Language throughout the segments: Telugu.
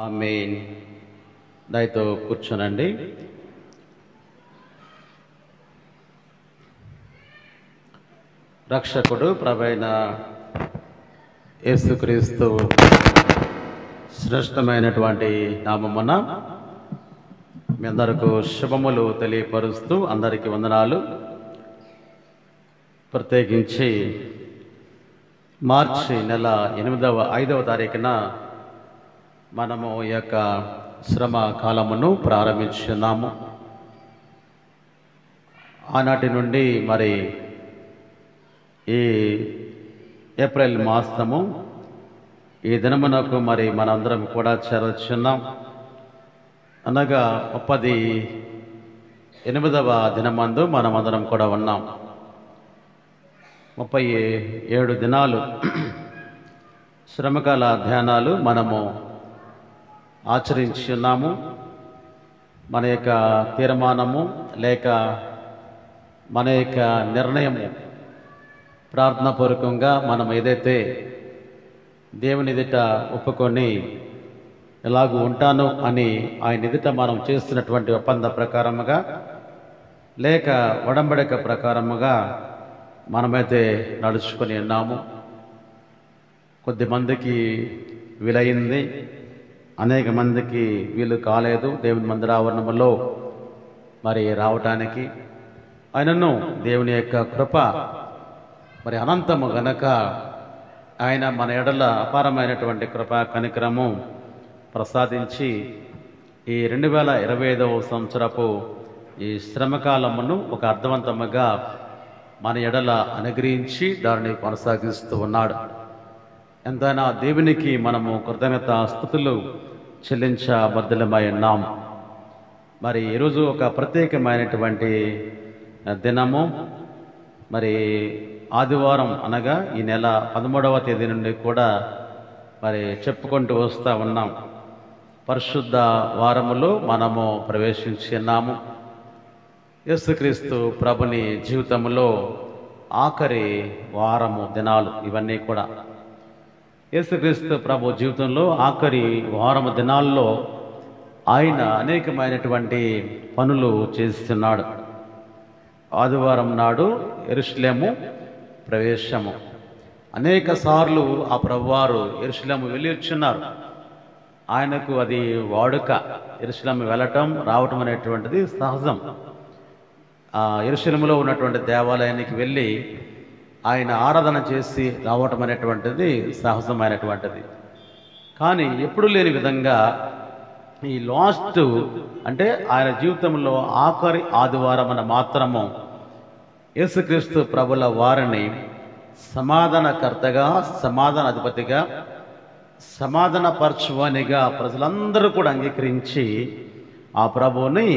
ఆమేన్. దయతో కూర్చోనండి. రక్షకుడు ప్రభువైన యేసుక్రీస్తు శ్రేష్టమైనటువంటి నామమున మీ అందరికీ శుభములు తెలియపరుస్తూ అందరికీ వందనాలు. ప్రత్యేకించి మార్చి నెల 5వ తారీఖున మనము ఈ యొక్క శ్రమ కాలమును ప్రారంభించున్నాము. ఆనాటి నుండి మరి ఈ ఏప్రిల్ మాసము ఈ దినమునకు మరి మనందరం కూడా చేరచున్నాం. అనగా 38వ దినమందు మనమందరం కూడా ఉన్నాం. 37 దినాలు శ్రమకాల ధ్యానాలు మనము ఆచరించి ఉన్నాము. మన యొక్క తీర్మానము లేక మన యొక్క నిర్ణయము ప్రార్థనాపూర్వకంగా మనం ఏదైతే దేవుని ఎదుట ఒప్పుకొని ఎలాగూ ఉంటాను అని ఆయన ఎదుట మనం చేస్తున్నటువంటి ఒప్పంద ప్రకారముగా లేక ఒడంబడిక ప్రకారముగా మనమైతే నడుచుకొని ఉన్నాము. కొద్దిమందికి వీలైంది, అనేక మందికి వీలు కాలేదు దేవుని మందిరావరణములో మరి రావటానికి. ఆయనను దేవుని యొక్క కృప మరి అనంతము గనక ఆయన మన ఎడల అపారమైనటువంటి కృప కనికరము ప్రసాదించి ఈ 2025వ సంవత్సరపు ఈ శ్రమకాలమును ఒక అర్థవంతముగా మన ఎడల అనుగ్రహించి దానిని కొనసాగిస్తూ ఉన్నాడు. ఎంతైనా దేవునికి మనము కృతజ్ఞత స్తుతులు చెల్లించబద్ధులమై ఉన్నాము. మరి ఈరోజు ఒక ప్రత్యేకమైనటువంటి దినము. మరి ఆదివారం అనగా ఈ నెల 13వ తేదీ నుండి కూడా మరి చెప్పుకుంటూ వస్తూ ఉన్నాం. పరిశుద్ధ వారములో మనము ప్రవేశించి ఉన్నాము. యేసుక్రీస్తు ప్రభుని జీవితంలో ఆఖరి వారము దినాలు ఇవన్నీ కూడా. యేసుక్రీస్తు ప్రభు జీవితంలో ఆఖరి వారము దినాల్లో ఆయన అనేకమైనటువంటి పనులు చేస్తున్నాడు. ఆదివారం నాడు యెరూషలేము ప్రవేశము. అనేక సార్లు ఆ ప్రభువారు యెరూషలేము వెళ్ళి వచ్చున్నారు. ఆయనకు అది వాడుక. యెరూషలేము వెళ్ళటం రావటం అనేటువంటిది సహజం. యెరూషలేములో ఉన్నటువంటి దేవాలయానికి వెళ్ళి ఆయన ఆరాధన చేసి రావటం అనేటువంటిది సహజమైనటువంటిది. కానీ ఎప్పుడు లేని విధంగా ఈ లాస్ట్ అంటే ఆయన జీవితంలో ఆఖరి ఆదివారమున మాత్రము యేసుక్రీస్తు ప్రభుల వారిని సమాధానకర్తగా, సమాధానాధిపతిగా, సమాధానపరచువానిగా ప్రజలందరూ కూడా అంగీకరించి ఆ ప్రభువుని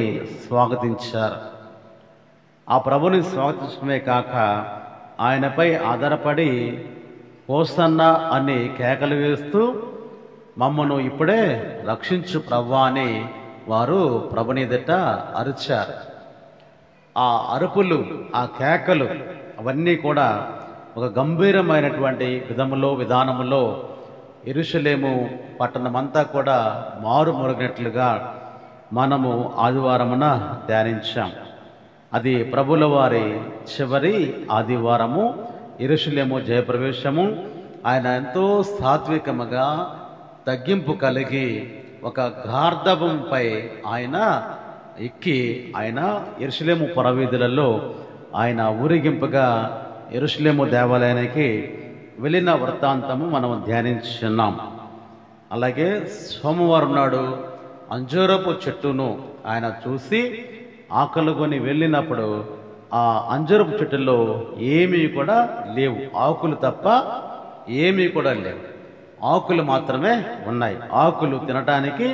స్వాగతించారు. ఆ ప్రభుని స్వాగతించడమే కాక ఆయనపై ఆధారపడి హోసన్నా అని కేకలు వేస్తూ మమ్మను ఇప్పుడే రక్షించు ప్రభువా అని వారు ప్రభుని ఎదుట అరిచారు. ఆ అరుపులు, ఆ కేకలు అవన్నీ కూడా ఒక గంభీరమైనటువంటి విధానములో యెరూషలేము పట్టణమంతా కూడా మారుమరుగినట్లుగా మనము ఆదివారమున ధ్యానించాం. అది ప్రభుల వారి చివరి ఆదివారము, యెరూషలేము జయప్రవేశము. ఆయన ఎంతో సాత్వికముగా తగ్గింపు కలిగి ఒక గార్ధవంపై ఆయన ఎక్కి ఆయన యెరూషలేము పురవీధులలో ఆయన ఊరేగింపుగా యెరూషలేము దేవాలయానికి వెళ్ళిన వృత్తాంతము మనం ధ్యానించున్నాం. అలాగే సోమవారం నాడు అంజూరపు చెట్టును ఆయన చూసి ఆకలుకొని వెళ్ళినప్పుడు ఆ అంజూరపు చెట్టులో ఏమీ కూడా లేవు, ఆకులు తప్ప ఏమీ కూడా లేవు. ఆకులు మాత్రమే ఉన్నాయి. ఆకులు తినటానికి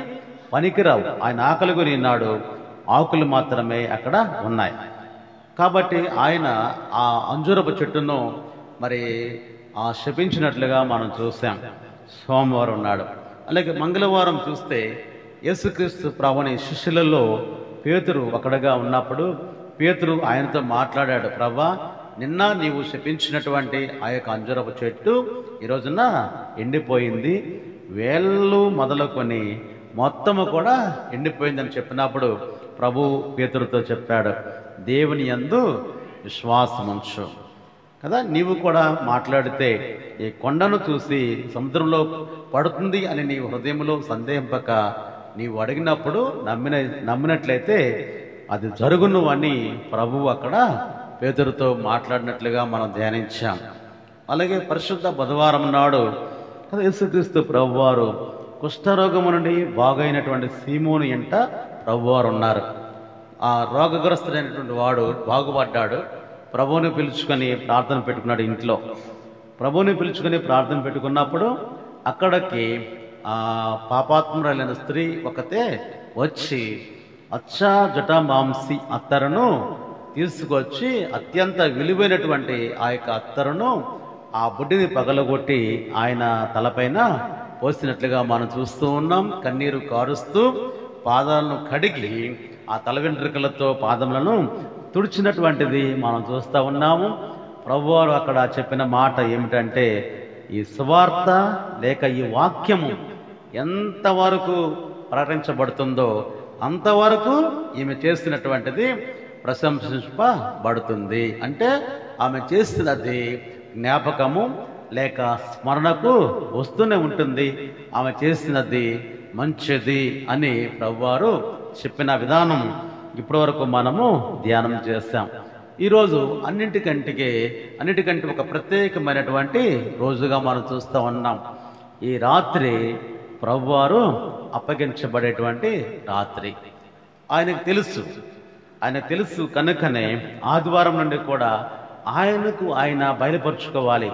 పనికిరావు. ఆయన ఆకలికొని ఉన్నాడు, ఆకులు మాత్రమే అక్కడ ఉన్నాయి. కాబట్టి ఆయన ఆ అంజూరపు చెట్టును మరి శపించినట్లుగా మనం చూసాం. సోమవారం నాడు. అలాగే మంగళవారం చూస్తే యేసుక్రీస్తు ప్రభుని శిష్యులలో పేతురు ఒకడుగా ఉన్నప్పుడు పేతురు ఆయనతో మాట్లాడాడు. ప్రభువా, నిన్న నీవు శపించినటువంటి ఆ యొక్క అంజూరపు చెట్టు ఈ రోజున ఎండిపోయింది, వేళ్ళు మొదలుకొని మొత్తము కూడా ఎండిపోయిందని చెప్పినప్పుడు ప్రభు పేతురుతో చెప్పాడు, దేవుని యందు విశ్వాసముంచు కదా. నీవు కూడా మాట్లాడితే ఈ కొండను చూసి సముద్రంలో పడుతుంది అని నీ హృదయంలో సందేహింపక నీవు అడిగినప్పుడు నమ్మినట్లయితే అది జరుగును అని ప్రభువు అక్కడ పేతురుతో మాట్లాడినట్లుగా మనం ధ్యానించాం. అలాగే పరిశుద్ధ బుధవారం నాడు యేసుక్రీస్తు ప్రభువారు కుష్ఠరోగము నుండి బాగైనటువంటి సీమోను ఎంట ప్రభువారు ఉన్నారు. ఆ రోగగ్రస్తుడైనటువంటి వాడు బాగుపడ్డాడు. ప్రభువుని పిలుచుకొని ప్రార్థన పెట్టుకున్నాడు. ఇంట్లో ప్రభువుని పిలుచుకొని ప్రార్థన పెట్టుకున్నప్పుడు అక్కడికి ఆ పాపాత్మురాలైన స్త్రీ ఒకతే వచ్చి అచ్చా జటామాంసి అత్తరును తీసుకొచ్చి అత్యంత విలువైనటువంటి ఆ యొక్క అత్తరును ఆ బుడ్డిని పగలగొట్టి ఆయన తలపైన పోసినట్లుగా మనం చూస్తూ ఉన్నాం. కన్నీరు కారుస్తూ పాదాలను కడిగి ఆ తల వెంట్రుకలతో పాదములను తుడిచినటువంటిది మనం చూస్తూ ఉన్నాము. ప్రభువారు అక్కడ చెప్పిన మాట ఏమిటంటే, ఈ సువార్త లేక ఈ వాక్యము ఎంతవరకు ప్రకటించబడుతుందో అంతవరకు ఈమె చేస్తున్నటువంటిది ప్రశంసింపబడుతుంది. అంటే ఆమె చేస్తున్నది జ్ఞాపకము లేక స్మరణకు వస్తూనే ఉంటుంది. ఆమె చేసినది మంచిది అని ప్రభువారు చెప్పిన విధానం ఇప్పటివరకు మనము ధ్యానం చేశాం. ఈరోజు అన్నిటికంటే ఒక ప్రత్యేకమైనటువంటి రోజుగా మనం చూస్తూ ఉన్నాం. ఈ రాత్రి ప్రభువారు అప్పగించబడేటువంటి రాత్రి. ఆయనకు తెలుసు కనుకనే ఆదివారం నుండి కూడా ఆయనకు ఆయన బయలుపరుచుకోవాలి.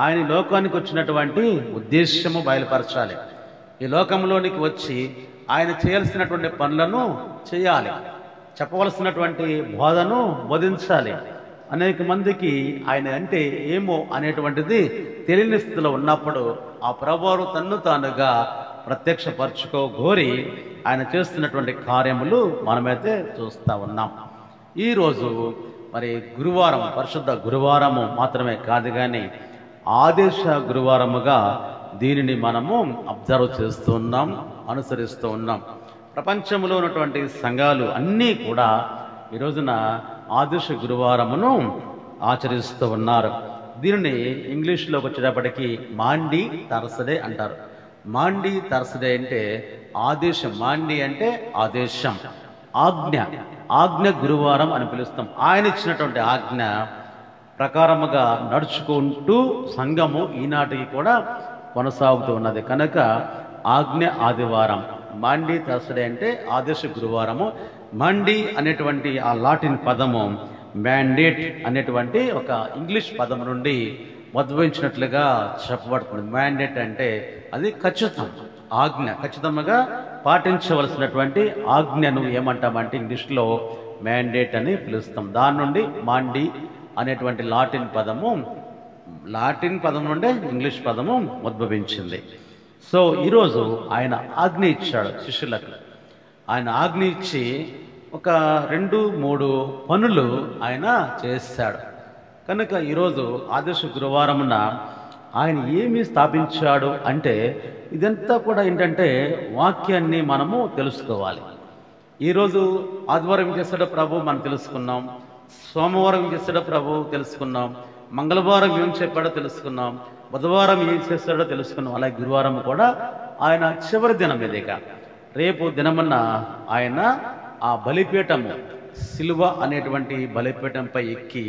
ఆయన లోకానికి వచ్చినటువంటి ఉద్దేశ్యము బయలుపరచాలి. ఈ లోకంలోనికి వచ్చి ఆయన చేయాల్సినటువంటి పనులను చేయాలి, చెప్పవలసినటువంటి బోధను బోధించాలి. అనేక మందికి ఆయన అంటే ఏమో అనేటువంటిది తెలియని స్థితిలో ఉన్నప్పుడు ఆ ప్రభువారు తన్ను తానుగా ప్రత్యక్షపరచుకోగోరి ఆయన చేస్తున్నటువంటి కార్యములు మనమైతే చూస్తూ ఉన్నాం. ఈరోజు మరి గురువారం, పరిశుద్ధ గురువారము మాత్రమే కాదు కానీ ఆదేశ గురువారముగా దీనిని మనము అబ్జర్వ్ చేస్తూ ఉన్నాం, అనుసరిస్తూ ఉన్నాం. ప్రపంచంలో ఉన్నటువంటి సంఘాలు అన్నీ కూడా ఈ రోజున ఆదేశ గురువారమును ఆచరిస్తూ ఉన్నారు. దీనిని ఇంగ్లీష్లోకి వచ్చేటప్పటికి మాండీ థర్స్డే అంటారు. మాండీ థర్స్డే అంటే ఆదేశం. మాండీ అంటే ఆదేశం, ఆజ్ఞ గురువారం అని పిలుస్తాం. ఆయన ఇచ్చినటువంటి ఆజ్ఞ ప్రకారముగా నడుచుకుంటూ సంఘము ఈనాటికి కూడా కొనసాగుతూ ఉన్నది. కనుక ఆజ్ఞ ఆదివారం, మాండీ థర్స్డే అంటే ఆదేశ గురువారము. మండీ అనేటువంటి ఆ లాటిన్ పదము మ్యాండేట్ అనేటువంటి ఒక ఇంగ్లీష్ పదం నుండి ఉద్భవించినట్లుగా చెప్పబడుతుంది. మ్యాండేట్ అంటే అది ఖచ్చితం, ఆజ్ఞ, ఖచ్చితంగా పాటించవలసినటువంటి ఆజ్ఞను ఏమంటామంటే ఇంగ్లీష్లో మ్యాండేట్ అని పిలుస్తాం. దాని నుండి మాండీ అనేటువంటి లాటిన్ పదం నుండే ఇంగ్లీష్ పదము ఉద్భవించింది. సో ఈరోజు ఆయన ఆజ్ఞ ఇచ్చాడు శిష్యులకు. ఆయన ఆజ్ఞ ఇచ్చి ఒక 2-3 పనులు ఆయన చేశాడు. కనుక ఈరోజు ఆదేశ గురువారమున ఆయన ఏమి స్థాపించాడు అంటే ఇదంతా కూడా ఏంటంటే వాక్యాన్ని మనము తెలుసుకోవాలి. ఈరోజు ఆదివారం ఏం చేస్తాడో ప్రభు మనం తెలుసుకున్నాం, సోమవారం ఏం చేస్తాడో ప్రభు తెలుసుకున్నాం, మంగళవారం ఏం చెప్పాడో తెలుసుకున్నాం, బుధవారం ఏం చేస్తాడో తెలుసుకున్నాం. అలాగే గురువారం కూడా ఆయన చివరి దినం ఇదిగా రేపు దినమున ఆయన ఆ బలిపీఠము, సిలువ అనేటువంటి బలిపీఠంపై ఎక్కి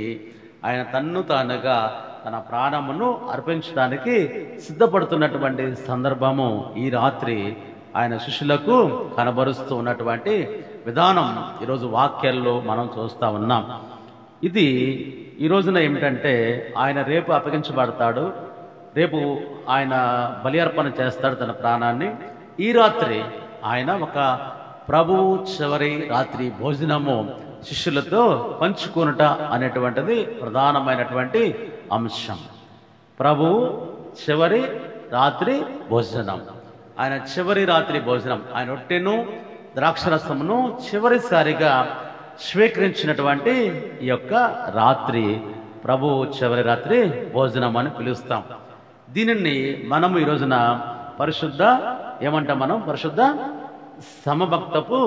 ఆయన తన్ను తానుగా తన ప్రాణమును అర్పించడానికి సిద్ధపడుతున్నటువంటి సందర్భము ఈ రాత్రి ఆయన శిష్యులకు కనబరుస్తూ ఉన్నటువంటి విధానం ఈరోజు వాక్యాల్లో మనం చూస్తూ ఉన్నాం. ఇది ఈ రోజున ఏమిటంటే ఆయన రేపు అప్పగించబడతాడు, రేపు ఆయన బలి అర్పణ చేస్తాడు తన ప్రాణాన్ని. ఈ రాత్రి ఆయన ఒక ప్రభువు చివరి రాత్రి భోజనము శిష్యులతో పంచుకొనుట అనేటువంటిది ప్రధానమైనటువంటి అంశం. ప్రభువు చివరి రాత్రి భోజనం, ఆయన చివరి రాత్రి భోజనం, ఆయన రొట్టెను ద్రాక్షరసమును చివరిసారిగా స్వీకరించినటువంటి ఈ యొక్క రాత్రి ప్రభువు చివరి రాత్రి భోజనం అని పిలుస్తాం. దీనిని మనము ఈ రోజున పరిశుద్ధ సమభక్తపు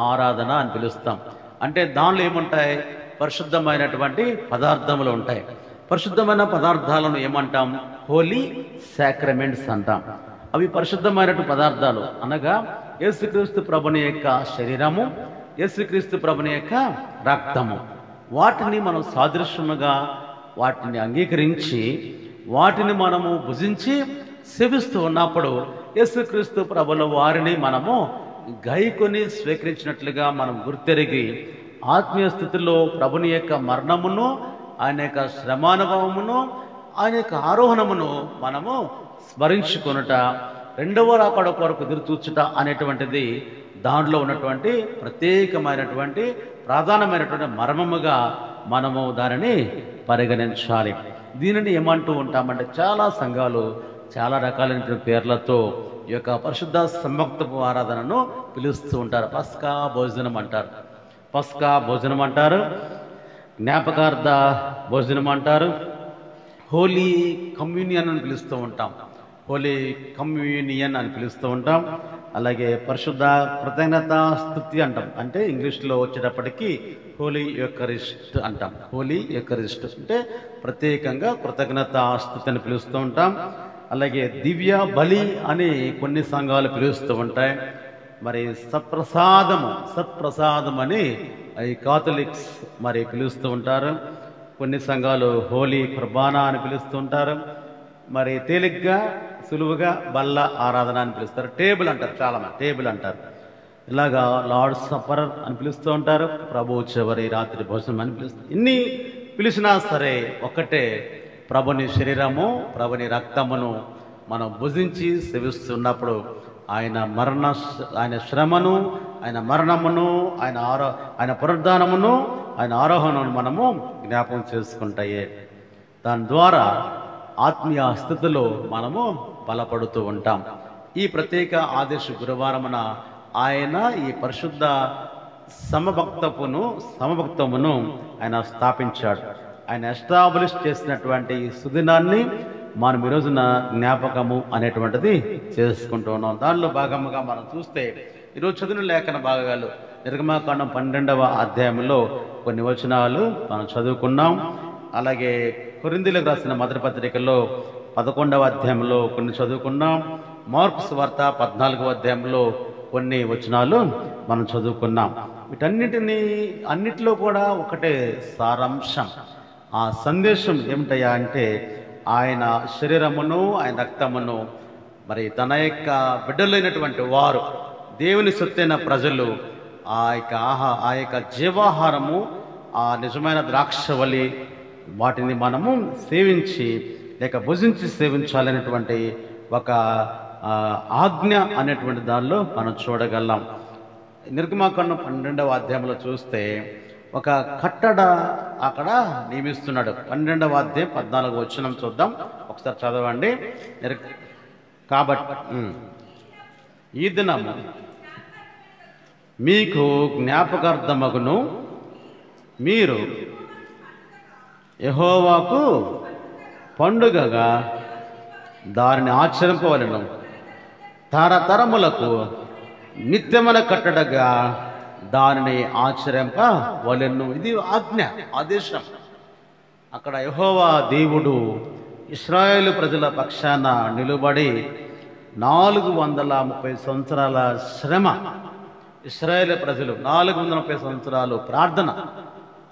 ఆరాధన అని పిలుస్తాం. అంటే దానిలో ఏముంటాయి? పరిశుద్ధమైనటువంటి పదార్థములు ఉంటాయి. పరిశుద్ధమైన పదార్థాలను ఏమంటాం? హోలీ సాక్రమెంట్స్ అంటాం. అవి పరిశుద్ధమైనటువంటి పదార్థాలు అనగా యేసుక్రీస్తు ప్రభుని యొక్క శరీరము, యేసుక్రీస్తు ప్రభుని యొక్క రక్తము. వాటిని మనం సాదృశ్యముగా వాటిని అంగీకరించి వాటిని మనము భుజించి సేవిస్తూ ఉన్నప్పుడు యేసుక్రీస్తు ప్రభుల వారిని మనము గైకొని స్వీకరించినట్లుగా మనం గుర్తెరిగి ఆత్మీయ స్థితిలో ప్రభుని యొక్క మరణమును, ఆయన యొక్క శ్రమానుభవమును, ఆయన యొక్క ఆరోహణమును మనము స్మరించుకొనుట, రెండవ రాకడ కొరకు ఎదురు చూచుట అనేటువంటిది దాంట్లో ఉన్నటువంటి ప్రత్యేకమైనటువంటి ప్రధానమైనటువంటి మర్మముగా మనము దానిని పరిగణించాలి. దీనిని ఏమంటూ ఉంటామంటే చాలా సంఘాలు చాలా రకాలైనటువంటి పేర్లతో ఈ యొక్క పరిశుద్ధ సంభక్తపు ఆరాధనను పిలుస్తూ ఉంటారు. పస్కా భోజనం అంటారు, పస్కా భోజనం అంటారు, జ్ఞాపకార్థ భోజనం అంటారు, హోలీ కమ్యూనియన్ అని పిలుస్తూ ఉంటాం, హోలీ కమ్యూనియన్ అని పిలుస్తూ ఉంటాం. అలాగే పరిశుద్ధ కృతజ్ఞత స్తుతి అంటాం. అంటే ఇంగ్లీష్లో వచ్చేటప్పటికి హోలీ యూకరిస్ట్ అంటాం. హోలీ యూకరిస్ట్ అంటే ప్రత్యేకంగా కృతజ్ఞత స్తుతి అని పిలుస్తూ ఉంటాం. అలాగే దివ్య బలి అని కొన్ని సంఘాలు పిలుస్తూ ఉంటాయి. మరి సత్ప్రసాదం అని ఈ కాథలిక్స్ మరి పిలుస్తూ ఉంటారు. కొన్ని సంఘాలు హోలీ కుర్బానా అని పిలుస్తూ ఉంటారు. మరి తేలిగ్గా సులువుగా బల్ల ఆరాధన అని పిలుస్తారు. టేబుల్ అంటారు, చాలా మంది టేబుల్ అంటారు. ఇలాగా లార్డ్ సపర్ అని పిలుస్తూ ఉంటారు. ప్రభు చివరి రాత్రి భోజనం అని పిలుస్తారు. ఇన్ని పిలిచినా సరే ఒక్కటే, ప్రభుని శరీరము, ప్రభుని రక్తమును మనం భుజించి సేవిస్తున్నప్పుడు ఆయన శ్రమను, ఆయన మరణమును, ఆయన పునరుద్ధానమును, ఆయన ఆరోహణను మనము జ్ఞాపకం చేసుకుంటాయే. దాని ద్వారా ఆత్మీయ స్థితిలో మనము బలపడుతూ ఉంటాం. ఈ ప్రత్యేక ఆదేశ గురువారమున ఆయన ఈ పరిశుద్ధ సమభక్తమును ఆయన స్థాపించాడు. ఆయన ఎస్టాబ్లిష్ చేసినటువంటి ఈ సుదినాన్ని మనం ఈరోజున జ్ఞాపకము అనేటువంటిది చేసుకుంటూ ఉన్నాం. దానిలో భాగముగా మనం చూస్తే ఈరోజు చదివిన లేఖన భాగాలు నిర్గమాకాండం 12వ అధ్యాయంలో కొన్ని వచనాలు మనం చదువుకున్నాం. అలాగే కొరింథీయులకు రాసిన మొదటి పత్రికలో 11వ అధ్యాయంలో కొన్ని చదువుకున్నాం. మార్కు సువార్త 14వ అధ్యాయంలో కొన్ని వచనాలు మనం చదువుకున్నాం. అన్నిటిలో కూడా ఒకటే సారాంశం. ఆ సందేశం ఏమిటయ్యా అంటే ఆయన శరీరమును, ఆయన రక్తమును మరి తన యొక్క బిడ్డలైనటువంటి వారు, దేవుని సొత్తైన ప్రజలు ఆ యొక్క జీవాహారము, ఆ నిజమైన ద్రాక్షవల్లి వాటిని మనము సేవించి లేక భుజించి సేవించాలనేటువంటి ఒక ఆజ్ఞ అనేటువంటి దానిలో మనం చూడగలం. నిర్గమాకాండం 12వ అధ్యాయంలో చూస్తే ఒక కట్టడ అక్కడ నియమిస్తున్నాడు. 12వ అధ్యాయం 14వ వచనం చూద్దాం, ఒకసారి చదవండి. కాబట్టి ఈ దినము మీకు జ్ఞాపకార్థమగును, మీరు యెహోవాకు పండుగగా దానిని ఆచరింపవలెను, తరతరములకు నిత్యమైన కట్టడగా దానిని ఆచరింపవలెను. ఇది ఆజ్ఞ, ఆదేశం. అక్కడ యెహోవా దేవుడు ఇశ్రాయేలు ప్రజల పక్షాన నిలబడి 430 సంవత్సరాల శ్రమ, ఇశ్రాయేలు ప్రజలు 430 సంవత్సరాలు ప్రార్థన,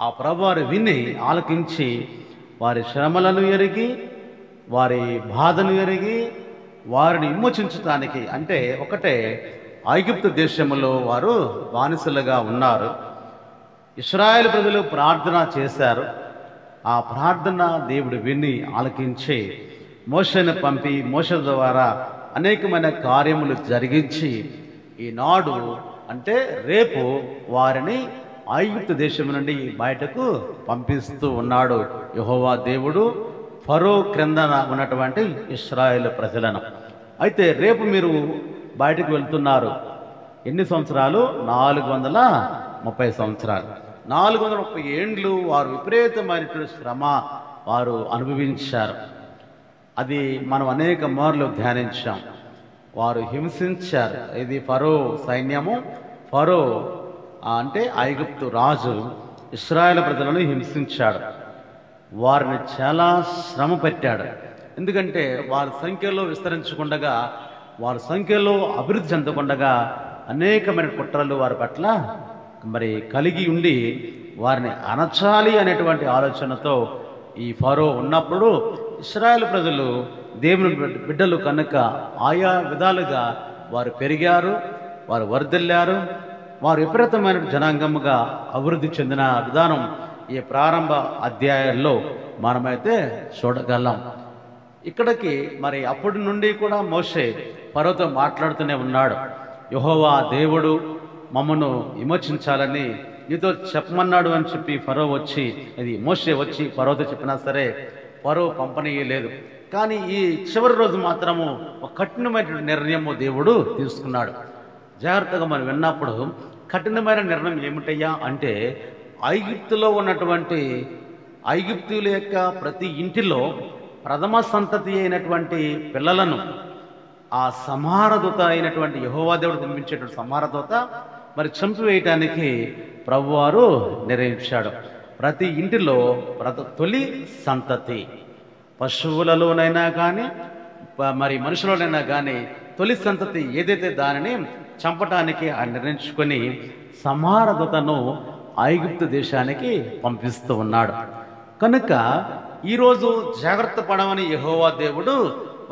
ఆ ప్రభువారు విని ఆలకించి వారి శ్రమలను ఎరిగి, వారి బాధను ఎరిగి, వారిని విమోచించటానికి, అంటే ఒకటే ఐగుప్తు దేశంలో వారు బానిసలుగా ఉన్నారు. ఇశ్రాయేలు ప్రజలు ప్రార్థన చేశారు. ఆ ప్రార్థన దేవుడు విని ఆలకించి మోషేను పంపి మోషే ద్వారా అనేకమైన కార్యములు జరిగించి ఈనాడు అంటే రేపు వారిని ఐగుప్తు దేశం నుండి బయటకు పంపిస్తూ ఉన్నాడు యెహోవా దేవుడు ఫరో క్రిందన ఉన్నటువంటి ఇశ్రాయేలు ప్రజలను. అయితే రేపు మీరు బయటకు వెళ్తున్నారు. ఎన్ని సంవత్సరాలు? 430 సంవత్సరాలు. 430 ఏండ్లు వారు విపరీతమైనటువంటి శ్రమ వారు అనుభవించారు. అది మనం అనేక మార్లు ధ్యానించాం. వారు హింసించారు. ఇది ఫరో సైన్యము, ఫరో అంటే ఐగుప్తు రాజు ఇశ్రాయేలు ప్రజలను హింసించాడు. వారిని చాలా శ్రమ పెట్టాడు. ఎందుకంటే వారి సంఖ్యలో విస్తరించకుండగా, వారి సంఖ్యలో అభివృద్ధి చెందకుండగా అనేకమైన కుట్రలు వారి పట్ల మరి కలిగి ఉండి వారిని అణచాలి అనేటువంటి ఆలోచనతో ఈ ఫరో ఉన్నప్పుడు ఇశ్రాయేలు ప్రజలు దేవుని బిడ్డలు కనుక ఆయా విధాలుగా వారు పెరిగారు, వారు వర్ధిల్లారు, వారు విపరీతమైన జనాంగముగా అభివృద్ధి చెందిన విధానం ఈ ప్రారంభ అధ్యాయాల్లో మనమైతే చూడగలం. ఇక్కడికి మరి అప్పటి నుండి కూడా మోషే ఫరోతో మాట్లాడుతూనే ఉన్నాడు. యెహోవా దేవుడు మమ్మను విమోచించాలని నీతో చెప్పమన్నాడు అని చెప్పి ఫరో వచ్చి, ఇది మోషే వచ్చి ఫరోతో చెప్పినా సరే ఫరో పంపనీయలేదు. కానీ ఈ చివరి రోజు మాత్రము ఒక కఠినమైన నిర్ణయము దేవుడు తీసుకున్నాడు. జాగ్రత్తగా మనం విన్నప్పుడు కఠినమైన నిర్ణయం ఏమిటయ్యా అంటే, ఐగుప్తులో ఉన్నటువంటి ఐగుప్తుల యొక్క ప్రతి ఇంటిలో ప్రథమ సంతతి అయినటువంటి పిల్లలను ఆ సంహారదూత అయినటువంటి యెహోవా దేవుడు పంపించేటువంటి సంహారదూత మరి చంపివేయటానికి ప్రభువారు నిర్ణయించాడు. ప్రతి ఇంటిలో తొలి సంతతి, పశువులలోనైనా కానీ మరి మనుషులలోనైనా కానీ తొలి సంతతి ఏదైతే దానిని చంపటానికి ఆయన నిర్ణయించుకొని సంహారదూతను ఐగుప్తు దేశానికి పంపిస్తూ ఉన్నాడు. కనుక ఈరోజు జాగ్రత్త పడమని యెహోవా దేవుడు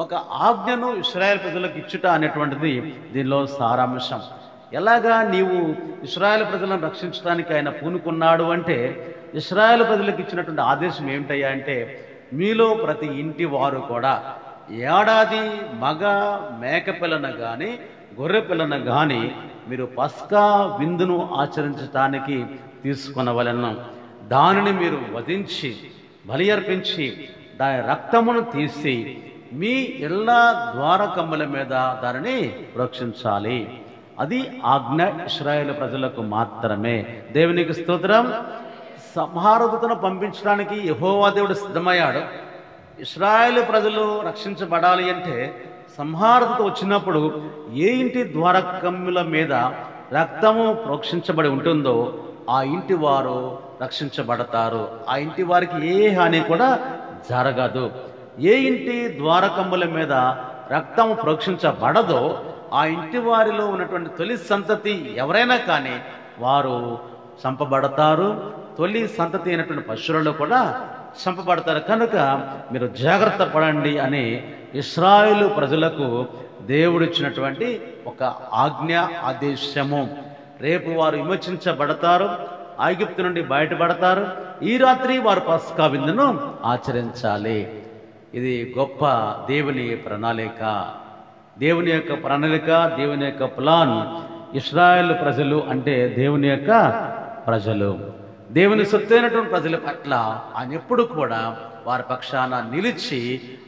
ఒక ఆజ్ఞను ఇశ్రాయేలు ప్రజలకు ఇచ్చుట అనేటువంటిది దీనిలో సారాంశం. ఎలాగా నీవు ఇశ్రాయేలు ప్రజలను రక్షించడానికి ఆయన పూనుకున్నాడు అంటే, ఇశ్రాయేలు ప్రజలకు ఇచ్చినటువంటి ఆదేశం ఏమిటయ్యా అంటే, మీలో ప్రతి ఇంటి వారు కూడా ఏడాది మగ మేక పిల్లను కానీ గొర్రె పిల్లను కానీ మీరు పస్కా విందును ఆచరించటానికి తీసుకొనవలెను. దానిని మీరు వధించి బలి అర్పించి దాని రక్తమును తీసి మీ ఇళ్ళ ద్వారకమ్ముల మీద దానిని ప్రోక్షించాలి. అది ఆజ్ఞ ఇశ్రాయేలు ప్రజలకు మాత్రమే. దేవునికి స్తోత్రం. సంహారదూతను పంపించడానికి యెహోవా దేవుడు సిద్ధమయ్యాడు. ఇశ్రాయేలు ప్రజలు రక్షించబడాలి అంటే సంహారదూత వచ్చినప్పుడు ఏ ఇంటి ద్వారకమ్ముల మీద రక్తము ప్రోక్షించబడి ఉంటుందో ఆ ఇంటి వారు రక్షించబడతారు. ఆ ఇంటి వారికి ఏ హాని కూడా జరగదు. ఏ ఇంటి ద్వారకమ్ముల మీద రక్తము ప్రోక్షించబడదో ఆ ఇంటి వారిలో ఉన్నటువంటి తొలి సంతతి ఎవరైనా కానీ వారు చంపబడతారు. తొలి సంతతి అయినటువంటి పశువులలో కూడా చంపబడతారు. కనుక మీరు జాగ్రత్త పడండి అని ఇశ్రాయేలు ప్రజలకు దేవుడిచ్చినటువంటి ఒక ఆజ్ఞ, ఆదేశము. రేపు వారు విమోచించబడతారు, ఐగుప్తు నుండి బయటపడతారు. ఈ రాత్రి వారు పస్కా విందును ఆచరించాలి. ఇది గొప్ప దేవుని ప్రణాళిక, దేవుని యొక్క ప్రణాళిక, దేవుని యొక్క ప్లాన్. ఇశ్రాయేలు ప్రజలు అంటే దేవుని యొక్క ప్రజలు, దేవుని సొత్తైనటువంటి ప్రజల పట్ల ఆయన ఎప్పుడు కూడా వారి పక్షాన నిలిచి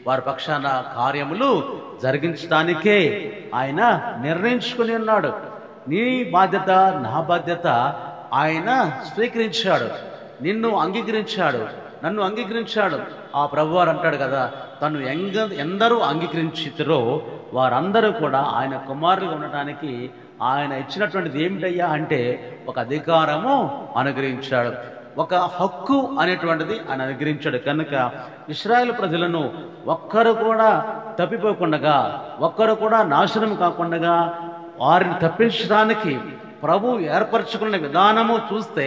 వారి పక్షాన కార్యములు జరిగించడానికే ఆయన నిర్ణయించుకుని ఉన్నాడు. నీ బాధ్యత, నా బాధ్యత ఆయన స్వీకరించాడు. నిన్ను అంగీకరించాడు, నన్ను అంగీకరించాడు. ఆ ప్రభువారు అంటాడు కదా, తను ఎందరూ అంగీకరించిరో వారందరూ కూడా ఆయన కుమారులుగా ఉండటానికి ఆయన ఇచ్చినటువంటిది ఏమిటయ్యా అంటే ఒక అధికారము అనుగ్రహించాడు, ఒక హక్కు అనేటువంటిది ఆయన అనుగ్రహించాడు. కనుక ఇశ్రాయేలు ప్రజలను ఒక్కరు కూడా తప్పిపోకుండా, ఒక్కరు కూడా నాశనం కాకుండా వారిని తప్పించడానికి ప్రభు ఏర్పరచుకున్న విధానము చూస్తే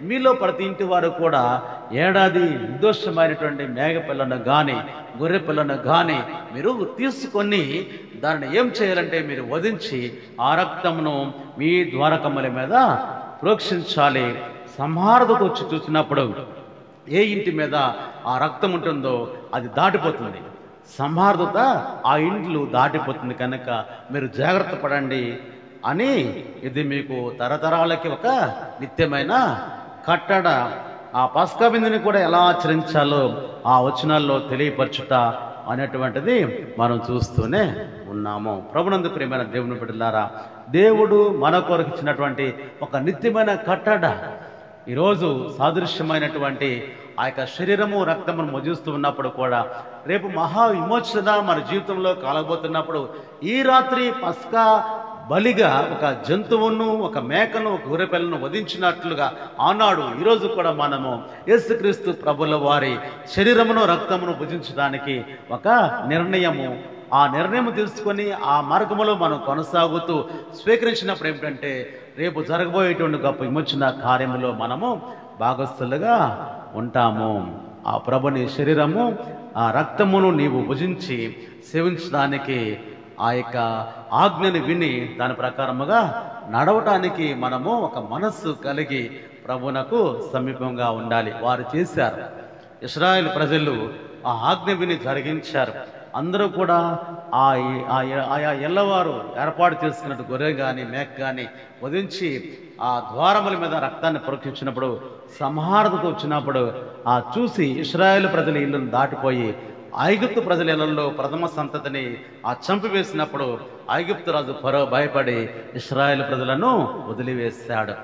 మీలో ప్రతి ఇంటి వారు కూడా ఏడాది నిర్దోషమైనటువంటి మేక పిల్లను కానీ గొర్రె పిల్లను కానీ మీరు తీసుకొని దానిని ఏం చేయాలంటే మీరు వధించి ఆ రక్తమును మీ ద్వారకమ్మల మీద ప్రోక్షించాలి. సంహారదూత వచ్చి చూసినప్పుడు ఏ ఇంటి మీద ఆ రక్తం ఉంటుందో అది దాటిపోతుంది. సంహారదూత ఆ ఇండ్లు దాటిపోతుంది. కనుక మీరు జాగ్రత్త పడండి అని ఇది మీకు తరతరాలకి ఒక నిత్యమైన కట్టడ. ఆ పస్కా విందుని కూడా ఎలా ఆచరించాలో ఆ వచనాల్లో తెలియపరచుట అనేటువంటిది మనం చూస్తూనే ఉన్నాము. ప్రభునందు ప్రియమైన దేవుని బిడ్డలారా, దేవుడు మన కొరకు ఇచ్చినటువంటి ఒక నిత్యమైన కట్టడ. ఈరోజు సాదృశ్యమైనటువంటి ఆ యొక్క శరీరము రక్తమును మోజిస్తూ ఉన్నప్పుడు కూడా రేపు మహా విమోచన మన జీవితంలో కలగబోతున్నప్పుడు ఈ రాత్రి పస్కా బలిగా ఒక జంతువును, ఒక మేకను, ఒక గొర్రెపిల్లను వధించినట్లుగా ఆనాడు ఈరోజు కూడా మనము యేసుక్రీస్తు ప్రభుల వారి శరీరమును రక్తమును భుజించడానికి ఒక నిర్ణయము, ఆ నిర్ణయం తీసుకొని ఆ మార్గములో మనం కొనసాగుతూ స్వీకరించినప్పుడు ఏమిటంటే రేపు జరగబోయేటువంటి గొప్ప విమోచన కార్యములో మనము భాగస్థులుగా ఉంటాము. ఆ ప్రభుని శరీరము, ఆ రక్తమును నీవు భుజించి సేవించడానికి, ఆ యొక్క ఆజ్ఞని విని దాని ప్రకారముగా నడవటానికి మనము ఒక మనస్సు కలిగి ప్రభునకు సమీపంగా ఉండాలి. వారు చేశారు. ఇశ్రాయేల్ ప్రజలు ఆ ఆజ్ఞ విని జరిగించారు. అందరూ కూడా ఆయా ఎల్లవారు ఏర్పాటు చేసుకున్నట్టు గొర్రె కానీ మేక కానీ వధించి ఆ ద్వారముల మీద రక్తాన్ని పరీక్షించినప్పుడు, సంహారతతో వచ్చినప్పుడు ఆ చూసి ఇశ్రాయేల్ ప్రజల ఇళ్ళను దాటిపోయి ఐగుప్తు ప్రజల ఇళ్లలో ప్రథమ సంతతిని ఆ చంపివేసినప్పుడు ఐగుప్తు రాజు ఫరో భయపడి ఇశ్రాయేల్ ప్రజలను వదిలివేశాడు.